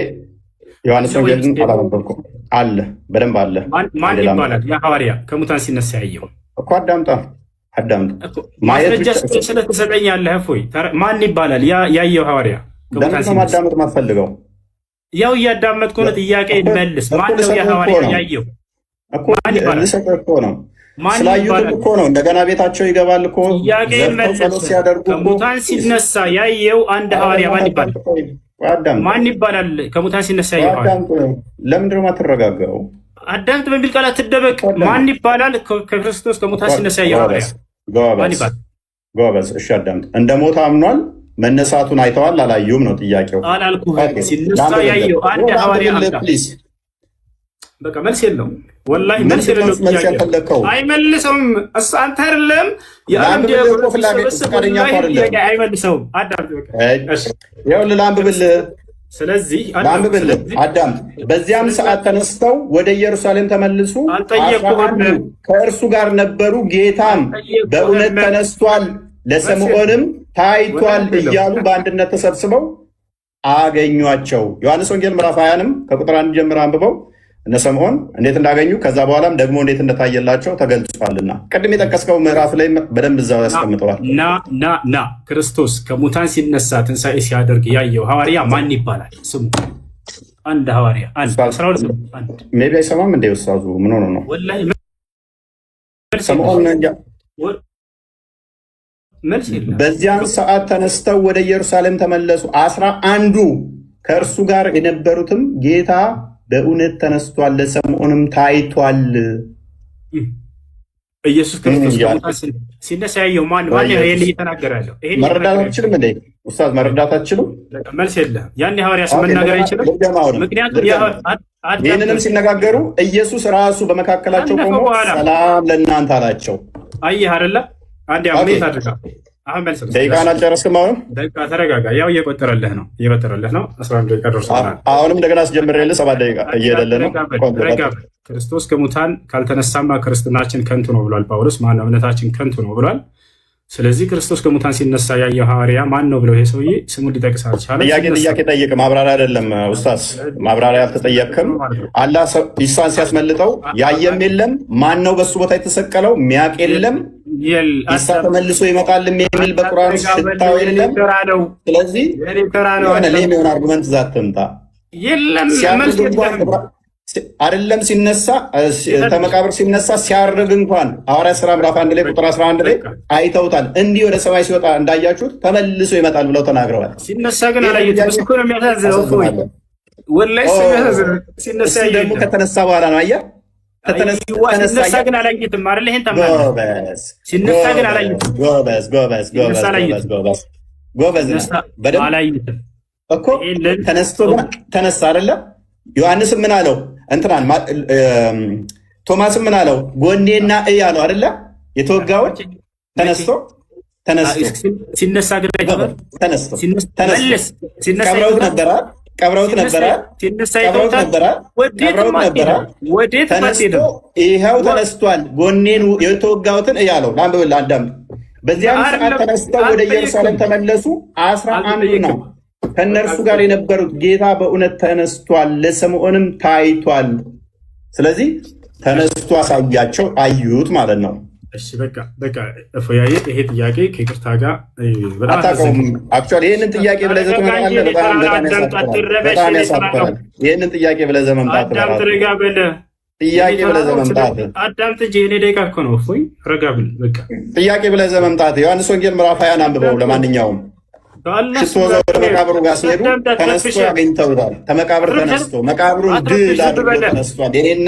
ዮሐንስ ወንጌልን አላነበብኩም። አለ በደንብ አለ። ማን ይባላል? የሐዋርያ ከሙታን ሲነሳ ያየው እኮ አዳምጣ። አዳምጥ። ማስረጃ ስለተሰጠኛለህ እፎይ ማን ይባላል ያየው ሐዋርያ? ለምን ማዳመጥ ማትፈልገው? ያው እያዳመጥኩ ነው። ጥያቄ መልስ። ማን ነው የሐዋርያ ያየው? ማን ይባላል? ስላዩት እኮ ነው። እንደገና ቤታቸው ይገባል እኮ ጥያቄ መልስ ሲያደርጉ ከሙታን ሲነሳ ያየው አንድ ሐዋርያ ማን ይባላል? ማን ይባላል? ከሙታን ሲነሳ ያየው ለምንድን ነው የማትረጋጋው? አዳምጥ በሚል ቃል አትደበቅ። ማን ይባላል? ከክርስቶስ ከሙታን ሲነሳ ያየው ሐዋርያ ማን ይባላል? ጎበዝ። እሺ አዳምጥ። እንደ ሞት አምኗል። መነሳቱን አይተዋል አላዩም ነው ጥያቄው። አላልኩህም። ሲነሳ ያየው አንድ ሐዋርያ በቃ መልስ የለውም። ወላሂ መልስ የለውም። አይመልሰውም። አንተ አይደለም የዓለም ዲያቆኖስ አይመልሰውም። አዳምጥ በቃ ይኸውልህ ላንብብልህ። ስለዚህ ላንብብልህ አዳምጥ። በዚያም ሰዓት ተነስተው ወደ ኢየሩሳሌም ተመልሱ፣ ከእርሱ ጋር ነበሩ። ጌታም በእውነት ተነስቷል፣ ለስምዖንም ታይቷል እያሉ በአንድነት ተሰብስበው አገኟቸው። ዮሐንስ ወንጌል ምዕራፍ 20ንም ከቁጥር 1 ጀምሮ አንብበው እነ ስምዖን እንዴት እንዳገኙ ከዛ በኋላም ደግሞ እንዴት እንደታየላቸው ተገልጿልና ቅድም የጠቀስከው ምዕራፍ ላይ በደንብ እዛው ያስቀምጠዋል። ና ክርስቶስ ከሙታን ሲነሳ ትንሣኤ ሲያደርግ ያየው ሐዋርያ ማን ይባላል? ስሙ አንድ ሐዋርያ ሜይ ቢ አይሰማም እንደ ውስታዙ ምን ሆኖ ነው? በዚያን ሰዓት ተነስተው ወደ ኢየሩሳሌም ተመለሱ። 11 ከእርሱ ጋር የነበሩትም ጌታ በእውነት ተነስቷል፣ ለስምዖንም ታይቷል። ኢየሱስ ክርስቶስ ሲነሳ ያየው ማን ይሄን እየተናገረ ያለው? መረዳት አትችልም እንዴ ኡስታዝ? መረዳት አትችልም? መልስ የለህም። ያን ሐዋርያ ስም መናገር አይችልም። ምክንያቱም ይህንንም ሲነጋገሩ ኢየሱስ ራሱ በመካከላቸው ቆሞ ሰላም ለእናንተ አላቸው። አየህ አይደለ? አንድ አሜት አድርጋ አሁን መልስ ደቂቃን አልጨረስክም። አሁን ደቂቃ ተረጋጋ። ያው እየቆጠረልህ ነው 11 ደቂቃ ደርሷል። አሁንም እንደገና አስጀምሬልህ 7 ደቂቃ እየሄደልህ ነው። ክርስቶስ ከሙታን ካልተነሳማ ክርስትናችን ከንቱ ነው ብሏል ጳውሎስ። ማነው እምነታችን ከንቱ ነው ብሏል። ስለዚህ ክርስቶስ ከሙታን ሲነሳ ያየው ሐዋርያ ማን ነው ብለው ይሄ ሰውዬ ስሙን ሊጠቅስ አልቻለም። ጥያቄ ጠይቅ። ማብራሪያ አይደለም ኡስታዝ፣ ማብራሪያ አልተጠየቅክም። አላህ ኢሳን ሲያስመልጠው ያየም የለም ማን ነው በሱ ቦታ የተሰቀለው ሚያቅ የለም ኢሳ ተመልሶ ይመጣል የሚል በቁርአን ሽታው የለም። ስለዚህ የሚሆን አርጉመንት ዛት ትምጣ አይደለም ሲነሳ ተመቃብር ሲነሳ ሲያርግ እንኳን ሐዋርያት ሥራ ምዕራፍ 1 ላይ ቁጥር 11 ላይ አይተውታል። እንዲህ ወደ ሰማይ ሲወጣ እንዳያችሁት ተመልሶ ይመጣል ብለው ተናግረዋል። ሲነሳ ግን አላየሁትም። እሱ እኮ ነው የሚያሳዝነው። ወላሂ ሲነሳ ደግሞ ከተነሳ በኋላ ነው አየህ። ሲነሳ ግን አላየሁትም አይደል? ይሄን ተማመን። ሲነሳ ግን አላየሁትም። ጎበዝ አላየሁትም እኮ ተነሳ አይደለ? ዮሐንስም ምን አለው? እንትናን ቶማስም ምን አለው? ጎኔና እይ አለው አይደለ? የተወጋውን ተነስቶ ሲነሳ ግን ቀብረውት ነበረ። ይኸው ተነስቷል። ጎኔን የተወጋውትን እይ አለው። ላንብብልህ አዳምጥ። በዚያም ሰዓት ተነስተው ወደ ኢየሩሳሌም ተመለሱ። 11 ነው ከእነርሱ ጋር የነበሩት ጌታ በእውነት ተነስቷል፣ ለስምዖንም ታይቷል። ስለዚህ ተነስቶ አሳያቸው፣ አዩት ማለት ነው። እሺ በቃ እፎያዬ፣ ይሄ ጥያቄ ከይቅርታ ጋር አታውቀውም። አክቹዋሊ ይህንን ጥያቄ ብለህ ዘህ ትመጣለህ። በጣም ያሳፍራል። ይህንን ጥያቄ ብለህ ዘህ መምጣት ጥያቄ ብለህ ዘህ መምጣት አዳምጥ እንጂ እኔ ደቂቃ እኮ ነው። እፎይ ረጋ ብል። በቃ ጥያቄ ብለህ ዘህ መምጣት ዮሐንስ ወንጌል ምዕራፍ 20 አንብበው። ለማንኛውም ሽቶ ወደ መቃብሩ ጋር ሲሄዱ ተነስቶ ያገኝተውታል። ከመቃብር ተነስቶ መቃብሩን ድል አድርጎ ተነስቷል። የኔና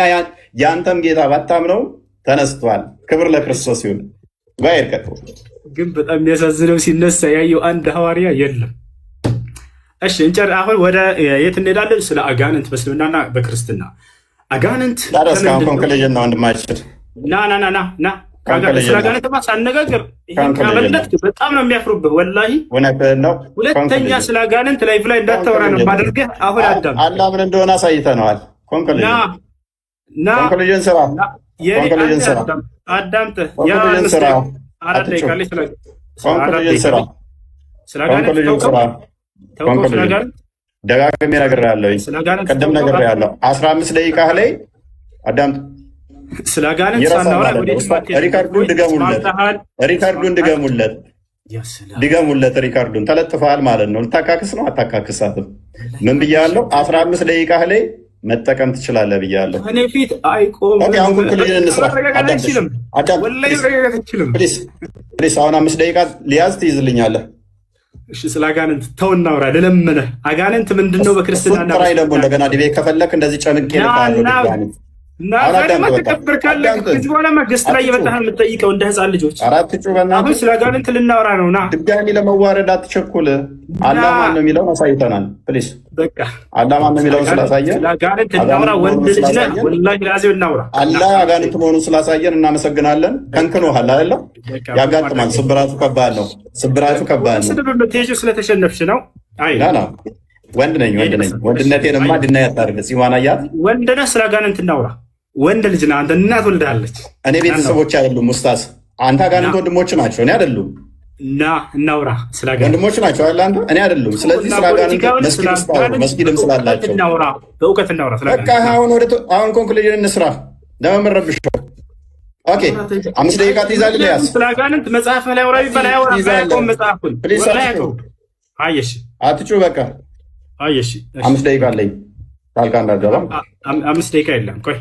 የአንተም ጌታ ባታምነው ተነስቷል። ክብር ለክርስቶስ ይሁን። ባይር ግን በጣም የሚያሳዝነው ሲነሳ ያየው አንድ ሐዋርያ የለም። እሺ እንጨር። አሁን ወደ የት እንሄዳለን? ስለ አጋንንት በእስልምናና በክርስትና አጋንንት ኮንክሉዥን ነው ወንድማችን። ና ስለ አጋንንት ሳነጋገር ካመለጥክ በጣም ነው የሚያፍሩብህ። ወላሂ ሁለተኛ ስለ አጋንንት ላይፍ ላይ እንዳታወራ ነው ማድረግህ። አሁን አዳም አላህ ምን እንደሆነ አሳይተነዋል። ኮንክሉዥን ስራ አዳምጠህ ደጋግሜ ነግሬሃለሁ። ቅድም ነግሬሃለሁ። 15 ደቂቃ ላይ አዳምጥ። ስለ አጋንንት ሳናወራ ሪካርዱን ድገሙለት። ሪካርዱን ተለጥፈሃል ማለት ነው። ልታካክስ ነው አታካክሳትም? ምን ብያለሁ? 15 ደቂቃ ላይ መጠቀም ትችላለህ ብያለሁ። እኔ ፊት አይቆም። አሁን ኮንክሉዥን እንስራ። ፕሊስ አሁን 5 ደቂቃ ሊያዝ ትይዝልኛለህ። እሺ ስለ አጋንንት ተው እናውራ። ለለመነህ አጋንንት ምንድነው? በክርስትና ጥራይ ደግሞ እንደገና ዲቤት ከፈለክ እንደዚህ ጨምቄ ልካለሁ። ከዚህ በኋላ ገስት ላይ የመጣህ የምትጠይቀው እንደ ህፃን ልጆች። አሁን ስለ አጋንንት ልናወራ ነው። ና ድጋሚ ለመዋረድ አትቸኩል። አላህ ማን ነው የሚለውን አሳይተናል። ፕሊስ በቃ አላህ ማን ነው የሚለውን ስላሳየን ስለ አጋንንት እናውራ። ወንድ ልጅ ነህ ወላሂ ላዚው እናውራ። አላህ አጋንንት መሆኑን ስላሳየን እናመሰግናለን። ከንክኖሃል አይደለ? ያጋጥማል። ስብራቱ ከባድ ነው። ስለተሸነፍሽ ነው። አይ ወንድ ነኝ። ወንድነቴንማ ድና ያታርግ ሲዋናያት ወንድ ነህ። ስለ አጋንንት እናውራ። ወንድ ልጅ ነህ አንተ። እናት ወልዳለች። እኔ ቤተሰቦች አይደሉም ኡስታዝ። አንተ አጋንንት ወንድሞች ናቸው፣ እኔ አይደሉም። እና እናውራ ስለ አጋንንት ወንድሞች ናቸው አይደል? አንተ እኔ አይደሉም። ስለዚህ ስለ አጋንንት መስጊድም ስላላቸው እናውራ፣ በእውቀት እናውራ። ስለ በቃ አሁን ኮንክሉዥን እንስራ። ለመመረብሽ ኦኬ 5 ደቂቃ ትይዛለህ። ያስ ስለ አጋንንት መጽሐፍ ላይ አውራ ቢባል አያወራም። መጽሐፉን አየሽ፣ አትጩ በቃ አየሽ። 5 ደቂቃ አለኝ። ታልካ እንዳደረም 5 ደቂቃ የለም። ቆይ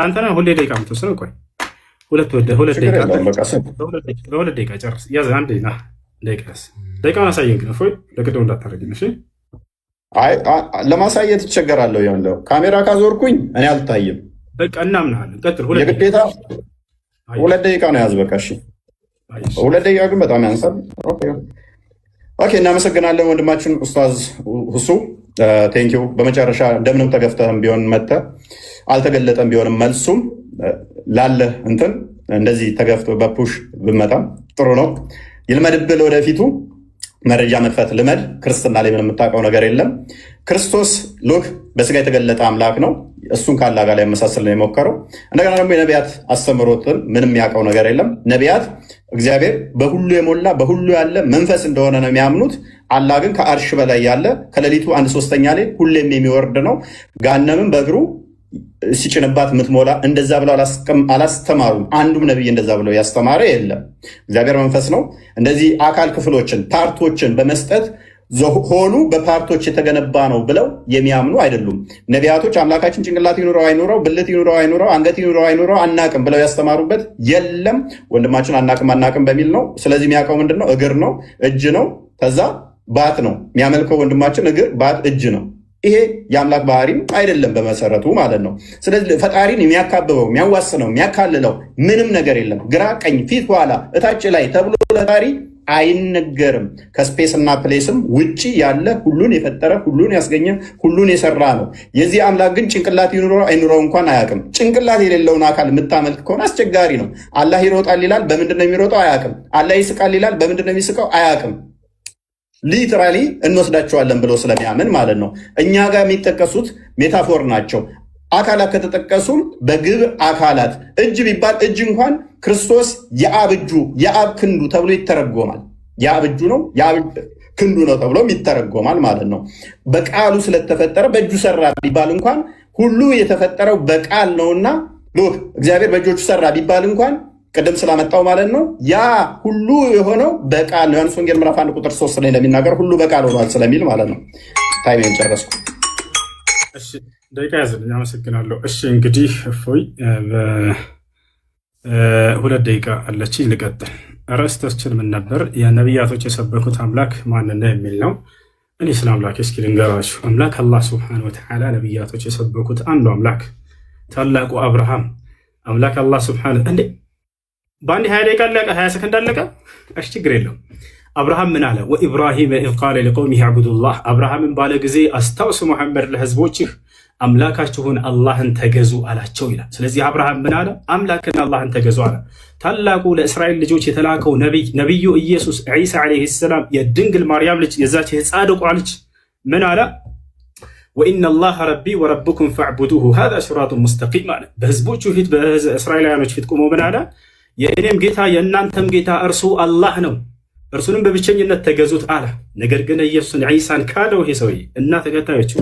አንተ ነህ ሁሌ ደቂቃ የምትወስነው። ቆይ ሁለት ደቂቃ ጨርስ። ያዝ አንዴ ና ደቂቃውን አሳየን። ግን እፎይ ለቅደው እንዳታረግኝ እሺ። አይ ለማሳየት ይቸገራለሁ። ያለው ካሜራ ካዞርኩኝ እኔ አልታይም። በቃ እናምናለን። ቀጥል። የግዴታ 2 ደቂቃ ነው ያዝ። በቃ እሺ 2 ደቂቃ ግን በጣም ያንሳል። ኦኬ እናመሰግናለን ወንድማችን ኡስታዝ ሁሱ ቴንኪው። በመጨረሻ እንደምንም ተገፍተህም ቢሆን መጥተህ አልተገለጠም ቢሆንም መልሱም ላለ እንትን እንደዚህ ተገፍቶ በፑሽ ብመጣም ጥሩ ነው። ይልመድብህ ወደፊቱ መረጃ መክፈት ልመድ። ክርስትና ላይ ምንም የምታውቀው ነገር የለም። ክርስቶስ ሉክ በስጋ የተገለጠ አምላክ ነው። እሱን ካላ ጋር ያመሳሰል ነው የሞከረው። እንደገና ደግሞ የነቢያት አስተምሮትን ምንም ያውቀው ነገር የለም። ነቢያት እግዚአብሔር በሁሉ የሞላ በሁሉ ያለ መንፈስ እንደሆነ ነው የሚያምኑት። አላህ ግን ከአርሽ በላይ ያለ ከሌሊቱ 1/3 ላይ ሁሌም የሚወርድ ነው። ጋነምን በእግሩ ሲጭንባት የምትሞላ እንደዛ ብለው አላስተማሩም። አንዱም ነቢይ እንደዛ ብለው ያስተማረ የለም። እግዚአብሔር መንፈስ ነው። እንደዚህ አካል ክፍሎችን ፓርቶችን በመስጠት ሆኑ በፓርቶች የተገነባ ነው ብለው የሚያምኑ አይደሉም። ነቢያቶች አምላካችን ጭንቅላት ይኑረው አይኑረው፣ ብልት ይኑረው አይኑረው፣ አንገት ይኑረው አይኑረው አናቅም ብለው ያስተማሩበት የለም። ወንድማችን አናቅም በሚል ነው። ስለዚህ የሚያውቀው ምንድን ነው? እግር ነው፣ እጅ ነው፣ ከዛ ባት ነው የሚያመልከው ወንድማችን። እግር፣ ባት፣ እጅ ነው። ይሄ የአምላክ ባህሪም አይደለም በመሰረቱ ማለት ነው። ስለዚህ ፈጣሪን የሚያካብበው የሚያዋስነው የሚያካልለው ምንም ነገር የለም። ግራ ቀኝ፣ ፊት ኋላ፣ እታች ላይ ተብሎ ለፈጣሪ አይነገርም። ከስፔስ እና ፕሌስም ውጪ ያለ ሁሉን የፈጠረ ሁሉን ያስገኘ ሁሉን የሰራ ነው። የዚህ አምላክ ግን ጭንቅላት ይኑረው አይኑረው እንኳን አያውቅም። ጭንቅላት የሌለውን አካል የምታመልክ ከሆነ አስቸጋሪ ነው። አላህ ይሮጣል ይላል፣ በምንድን ነው የሚሮጠው? አያውቅም። አላህ ይስቃል ይላል፣ በምንድን ነው የሚስቀው? አያውቅም። ሊትራሊ እንወስዳቸዋለን ብሎ ስለሚያምን ማለት ነው። እኛ ጋር የሚጠቀሱት ሜታፎር ናቸው። አካላት ከተጠቀሱም በግብር አካላት እጅ ቢባል እጅ እንኳን ክርስቶስ የአብ እጁ የአብ ክንዱ ተብሎ ይተረጎማል። የአብ እጁ ነው የአብ ክንዱ ነው ተብሎም ይተረጎማል ማለት ነው። በቃሉ ስለተፈጠረ በእጁ ሰራ ቢባል እንኳን ሁሉ የተፈጠረው በቃል ነውና ሎክ እግዚአብሔር በእጆቹ ሰራ ቢባል እንኳን ቅድም ስላመጣው ማለት ነው ያ ሁሉ የሆነው በቃል ነው። ዮሐንስ ወንጌል ምዕራፍ 1 ቁጥር 3 ላይ እንደሚናገር ሁሉ በቃል ሆኗል ስለሚል ማለት ነው። ታይሜን ጨረስኩ። እሺ ደቂቃ ያዝልኝ። አመሰግናለሁ። እሺ እንግዲህ እፎይ 2 ደቂቃ አለችኝ፣ ልቀጥል። ርዕሳችን ምን ነበር? የነቢያቶች የሰበኩት አምላክ ማንና የሚል ነው። እኔ ስለ አምላክ እስኪ ልንገራችሁ። አምላክ አላህ ሱብሓነሁ ወተዓላ ነቢያቶች የሰበኩት አንዱ አምላክ ታላቁ አብርሃም አምላክ አላህ ሱብሓነሁ እንዴ በአንድ 20 ደቂቃ አለቀ፣ 20 ሰከንድ አለቀ። እሺ ችግር የለውም። አብርሃም ምን አለ? ወኢብራሂም ኢዝ ቃለ ሊቀውሚሂ አዕቡዱላህ፣ አብርሃምን ባለ ጊዜ አስታውስ ሙሐመድ ለህዝቦችህ አምላካችሁን አላህን ተገዙ አላቸው ይላል። ስለዚህ አብርሃም ምን አለ? አምላክን አላህን ተገዙ አለ። ታላቁ ለእስራኤል ልጆች የተላከው ነቢዩ ኢየሱስ ዒሳ ዓለይሂ ሰላም የድንግል ማርያም ልጅ የዛች የጻድቋ ልጅ ምን አለ? ወኢነላህ ረቢ ወረብኩም ፈዕቡዱሁ ሃዛ ሲራጡን ሙስተቂም አለ። በህዝቦቹ ፊት በእስራኤላውያኖች ፊት ቆሞ ምን አለ? የእኔም ጌታ የእናንተም ጌታ እርሱ አላህ ነው፣ እርሱንም በብቸኝነት ተገዙት አለ። ነገር ግን ኢየሱስን ዒሳን ካደው ይሄ ሰውዬ እና ተከታዮቹ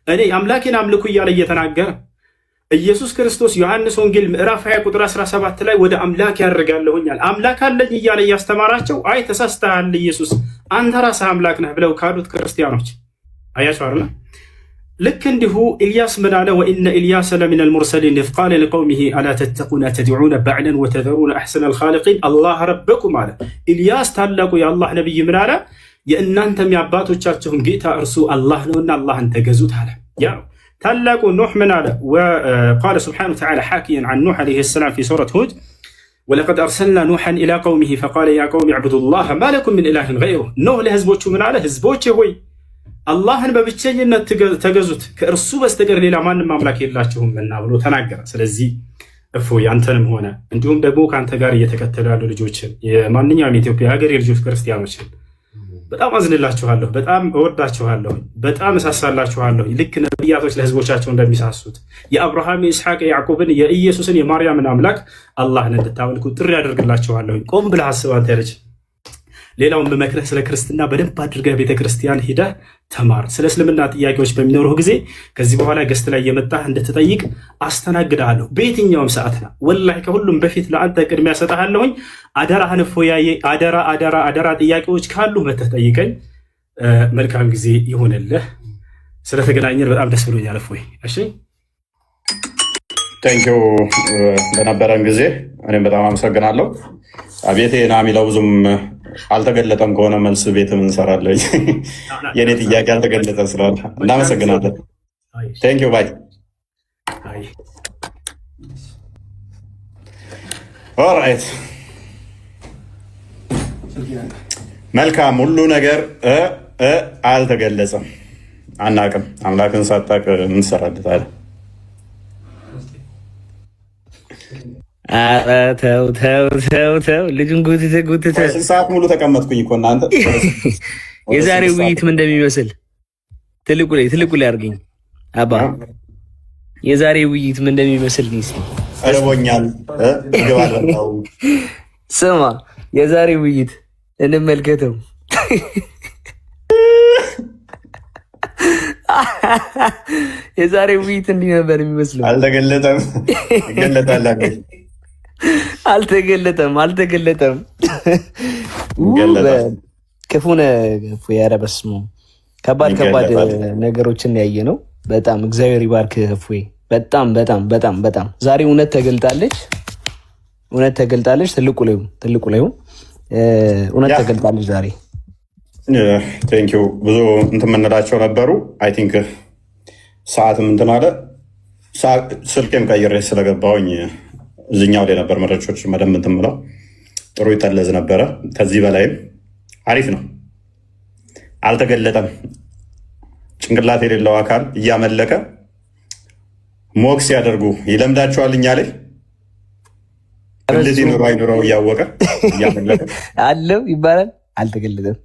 እኔ አምላኬን አምልኩ እያለ እየተናገረ ኢየሱስ ክርስቶስ ዮሐንስ ወንጌል ምዕራፍ 20 ቁጥር 17 ላይ ወደ አምላክ ያደርጋለሁኛል አምላክ አለኝ እያለ እያስተማራቸው አይ ተሳስተሃል ኢየሱስ አንተ ራስህ አምላክ ነህ ብለው ካዱት ክርስቲያኖች አያችሁ አይደል? ልክ እንዲሁ ኢልያስ ምን አለ? ወኢነ ኢልያስ ለሚነ ልሙርሰሊን ኢዝ ቃለ ሊቀውሚሂ አላ ተተቁነ ተድዑነ በዕለን ወተዘሩነ አሕሰነ ልኻሊቂን አላህ ረበኩም አለ። ኢልያስ ታላቁ የአላህ ነቢይ ምን አለ? የእናንተም የአባቶቻችሁን ጌታ እርሱ አላህ ነውና አላህን ተገዙት አለ። ያ ታላቁ ኑሕ ምን አለ? ወቃለ ስብሓነሁ ወተዓላ ሓኪየን ዐን ኑሕ ዓለይሂ ሰላም ፊ ሱረት ሁድ ወለቀድ አርሰልና ኑሐን ኢላ ቀውሚሂ ፈቃለ ያ ቀውሚ ዕቡዱላህ ማ ለኩም ሚን ኢላሂን ገይሩህ። ኑሕ ለህዝቦቹ ምን አለ? ህዝቦቼ ሆይ አላህን በብቸኝነት ተገዙት ከእርሱ በስተቀር ሌላ ማንም አምላክ የላችሁምና ብሎ ተናገረ። ስለዚህ እፎይ አንተንም ሆነ እንዲሁም ደግሞ ከአንተ ጋር እየተከተሉ ያሉ ልጆችን የማንኛውም የኢትዮጵያ ሀገር የልጆች ክርስቲያኖችን በጣም አዝንላችኋለሁ፣ በጣም እወዳችኋለሁ፣ በጣም እሳሳላችኋለሁ። ልክ ነቢያቶች ለህዝቦቻቸው እንደሚሳሱት የአብርሃም የኢስሐቅ የያዕቆብን የኢየሱስን የማርያምን አምላክ አላህን እንድታመልኩ ጥሪ ያደርግላችኋለሁ። ቆም ብለህ አስብ አንተ ልጅ። ሌላውን በመክረህ ስለ ክርስትና በደንብ አድርገህ ቤተክርስቲያን ሂደህ ተማር። ስለ እስልምና ጥያቄዎች በሚኖረው ጊዜ ከዚህ በኋላ ገስት ላይ የመጣህ እንድትጠይቅ አስተናግድሃለሁ በየትኛውም ሰዓትና ወላሂ ከሁሉም በፊት ለአንተ ቅድሚያ ሰጥሃለሁኝ። አደራህን እፎያዬ፣ አደራ ጥያቄዎች ካሉ መተህ ጠይቀኝ። መልካም ጊዜ ይሆንልህ። ስለተገናኘን በጣም ደስ ብሎኛል እፎይ። እሺ ቴንኪው በነበረን ጊዜ እኔም በጣም አመሰግናለሁ። ቤቴ ና የሚለው ብዙም አልተገለጠም ከሆነ መልስ ቤት ምን እንሰራለን? የኔ ጥያቄ አልተገለጠ ስላለ እናመሰግናለን። ቴንኪው ባይ። ኦራይት መልካም። ሁሉ ነገር አልተገለጸም። አናቅም። አምላክን ሳታቅ ምን ትሰራለታለህ? ኧረ ተው ልጁን ጉትተ ስንት ሰዓት ሙሉ ተቀመጥኩኝ እኮ እናንተ። የዛሬው ውይይት ምን እንደሚመስል ትልቁ ላይ አድርገኝ አባ። የዛሬው ውይይት ምን እንደሚመስል እርቦኛል። ስማ፣ የዛሬው ውይይት እንመልከተው። የዛሬው ውይይት እንዲህ ነበር የሚመስለው። አልተገለጠም። ይገለጣል። አልተገለጠም። ክፉነ ያረ በስሙ ከባድ ነገሮችን ያየ ነው። በጣም እግዚአብሔር ይባርክ እፎይ። በጣም ዛሬ እውነት ተገልጣለች። ትልቁ ላይ እውነት ተገልጣለች ዛሬ። ቴንኪው። ብዙ እንትን የምንላቸው ነበሩ። አይ ቲንክ ሰዓትም እንትን አለ። ስልኬም ቀይሬ ስለገባሁኝ እዚኛው ላይ ነበር መረጃዎች መደም እንትን የምለው ጥሩ ይጠለዝ ነበረ። ከዚህ በላይም አሪፍ ነው። አልተገለጠም። ጭንቅላት የሌለው አካል እያመለከ ሞክስ ያደርጉ ይለምዳቸዋል። እኛ ላይ እንደዚህ ኑሮ አይኑረው እያወቀ እያመለከ አለው ይባላል። አልተገለጠም።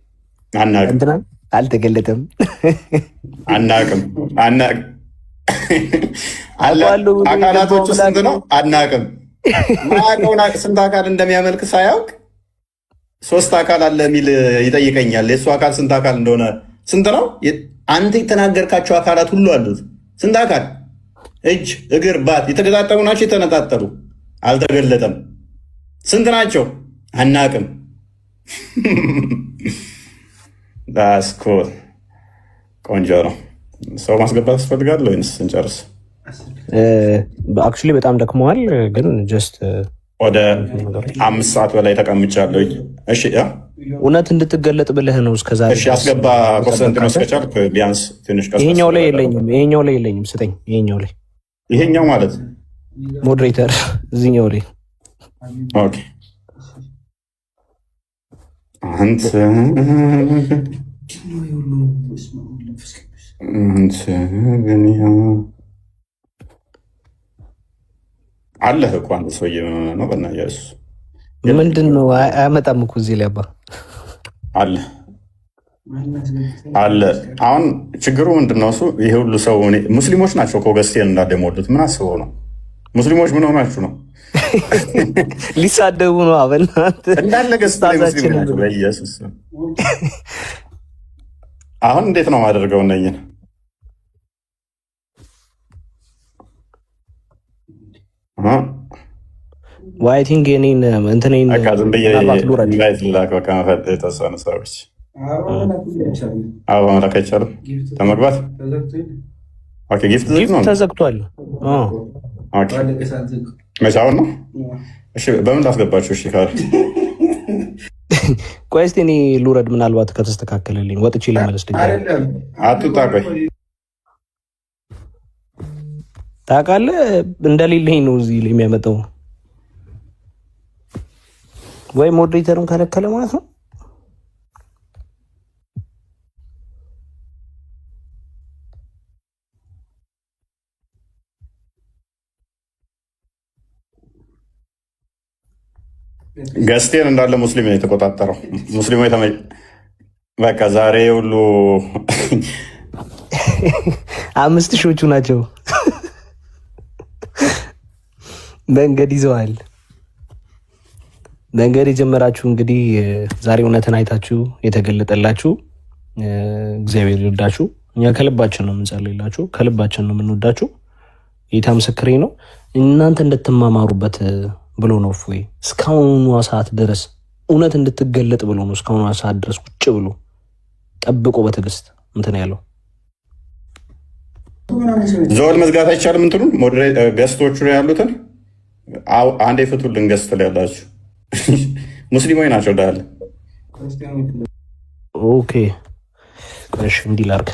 አልተገለጠም። አናቅም። አካላቶቹ ስንት ነው አናቅም። ስንት አካል እንደሚያመልክ ሳያውቅ 3 አካል አለ የሚል ይጠይቀኛል። የእሱ አካል ስንት አካል እንደሆነ ስንት ነው? አንተ የተናገርካቸው አካላት ሁሉ አሉት። ስንት አካል? እጅ፣ እግር፣ ባት የተገጣጠሙ ናቸው፣ የተነጣጠሉ። አልተገለጠም። ስንት ናቸው? አናቅም። ዳስኮል ቆንጆ ነው። ሰው ማስገባት ያስፈልጋል ወይንስ እንጨርስ? አክቹዋሊ በጣም ደክመዋል፣ ግን ጀስት ወደ 5 ሰዓት በላይ ተቀምጫለሁ። እሺ እውነት እንድትገለጥ ብለህ ነው እስከዛሬ። እሺ አስገባ። ኮንሰንትሬት ከቻልክ ቢያንስ ትንሽ ቀስ። ይሄኛው ላይ የለኝም፣ ስጠኝ። ይሄኛው ማለት ሞዴሬተር እዚህኛው ላይ ኦኬ። አንተ አለህ እኮ አንድ ሰውዬ ነው። በእናትህ ምንድን ነው አያመጣም እኮ እዚህ ላይ አባ አለ። አሁን ችግሩ ምንድን ነው? እሱ ይሄ ሁሉ ሰው ሙስሊሞች ናቸው እኮ ገስቴን እንዳለ የሞሉት። ምን አስበው ነው? ሙስሊሞች ምን ሆናችሁ ነው? ሊሳደቡ ነው። አበናት እንዳለ ገስታ ሙስሊም ናቸው። በኢየሱስ አሁን እንዴት ነው ማደርገው? እነኝን ዋይ ቲንክ የኔን እንትኔን ዝም ብዬ ኢንቫይት ልላከው ከመፈለግ የተወሰኑ ሰዎች አበባ መላክ አይቻልም ለመግባት። ጊፍት ተዘግቷል። መቻውን ነው። እሺ በምን ላስገባችሁ? እሺ ካለ ቆይ እስኪ እኔ ልውረድ፣ ምናልባት ከተስተካከለልኝ ወጥቼ ልመለስ። አትውጣ፣ ቆይ ታውቃለህ እንደሌለኝ ነው እዚህ ላይ የሚያመጣው። ወይ ሞዴሬተሩን ከለከለ ማለት ነው። ገስቴን እንዳለ ሙስሊም ነው የተቆጣጠረው። ሙስሊሙ በቃ ዛሬ ሁሉ 5000ዎቹ ናቸው መንገድ ይዘዋል። መንገድ የጀመራችሁ እንግዲህ ዛሬ እውነትን አይታችሁ የተገለጠላችሁ እግዚአብሔር ይርዳችሁ። እኛ ከልባችን ነው የምንጸልይላችሁ፣ ከልባችን ነው የምንወዳችሁ። ጌታ ምስክሬ ነው። እናንተ እንድትማማሩበት ብሎ ነው እፎይ እስካሁኗ ሰዓት ድረስ እውነት እንድትገለጥ ብሎ ነው እስካሁኗ ሰዓት ድረስ ቁጭ ብሎ ጠብቆ በትዕግስት እንትን ያለው። ዞል መዝጋት አይቻልም። እንትኑን ገስቶቹ ያሉትን አንዴ ፍቱልን። ገስት ላይ ያላችሁ ሙስሊሞች ናቸው ዳለ። ኦኬ ቆሽ እንዲህ ላድርግ።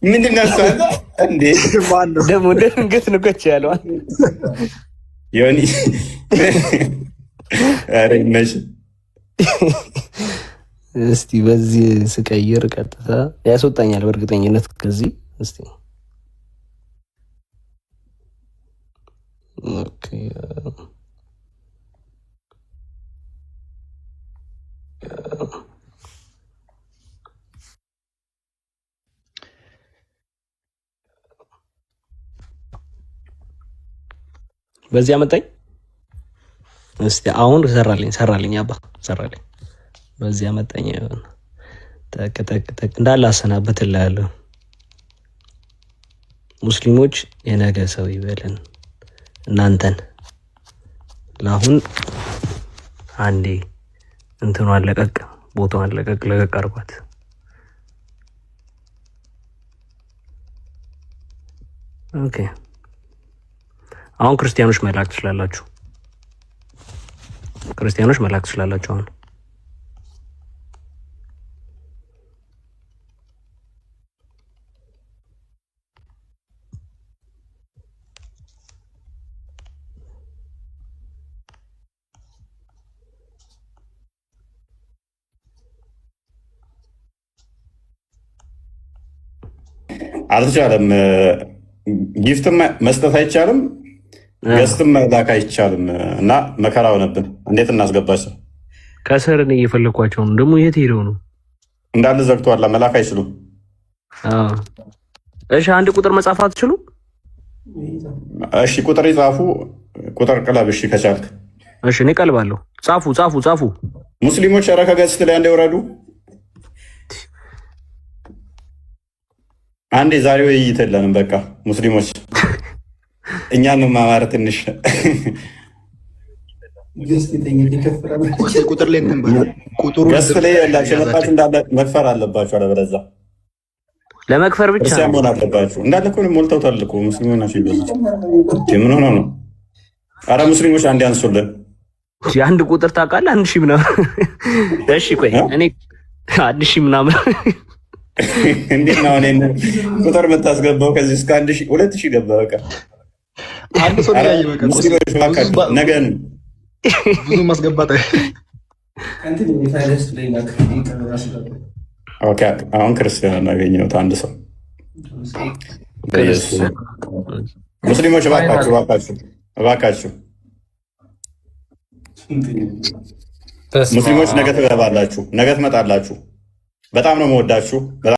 ምንድን ነው እንዴ? ደግሞ ደንገት ንቆች ያለዋል ዮኒ ነሽ። እስቲ በዚህ ስቀይር ቀጥታ ያስወጣኛል በእርግጠኝነት ከዚህ። እስቲ ኦኬ በዚህ አመጣኝ። እስቲ አሁን ሰራልኝ አባ ሰራልኝ። በዚህ አመጣኝ። ተከተከ እንዳለ አሰናበትልሃለሁ። ሙስሊሞች የነገ ሰው ይበለን እናንተን። ለአሁን አንዴ እንትኗን ለቀቅ፣ ቦታዋን ለቀቅ አርጓት። ኦኬ አሁን ክርስቲያኖች መላክ ትችላላችሁ። ክርስቲያኖች መላክ ትችላላችሁ አሁን። አልተቻለም። ጊፍትም መስጠት አይቻልም፣ ገስትም መላክ አይቻልም እና መከራ ሆነብን። እንዴት እናስገባቸው? ከስር እኔ እየፈለኳቸው ነው። ደግሞ የት ሄደው ነው? እንዳለ ዘግቷላ። መላክ አይችሉም። እሺ አንድ ቁጥር መጻፍ አትችሉ? እሺ ቁጥር ይጻፉ። ቁጥር ቅለብ። እሺ ከቻልክ እሺ እኔ ቀልባለሁ። ጻፉ። ሙስሊሞች ኧረ ከገስት ላይ አንዴ ወረዱ። አንዴ ዛሬ ውይይት የለንም። በቃ ሙስሊሞች እኛን ማማር ትንሽ ቁጥር ላይ ገስት ላይ ያላችሁ የመጣችሁ እንዳለ መክፈር አለባችሁ። አለበለዚያ ለመክፈር ብቻ ክርስቲያን መሆን አለባችሁ። እንዳለ እኮ ሞልተውታል እኮ ሙስሊሞች ናቸው ይበዙት። ምን ሆነው ነው? ኧረ ሙስሊሞች አንዴ አንሱልን። የአንድ ቁጥር ታውቃለህ? 1000 ምናምን። እሺ ቆይ እኔ 1000 ምናምን እንዴት ነው እኔ ቁጥር የምታስገባው? ከዚህ እስከ 1000 2000 ገባ። በቃ አንድ ሰው ላይ በቃ ሙስሊሞች ነገን ብዙ ማስገባት ኦኬ። አሁን ክርስቲያን እናገኘሁት አንድ ሰው። ሙስሊሞች እባካችሁ ሙስሊሞች ነገ ትገባላችሁ፣ ነገ ትመጣላችሁ። በጣም ነው የምወዳችሁ።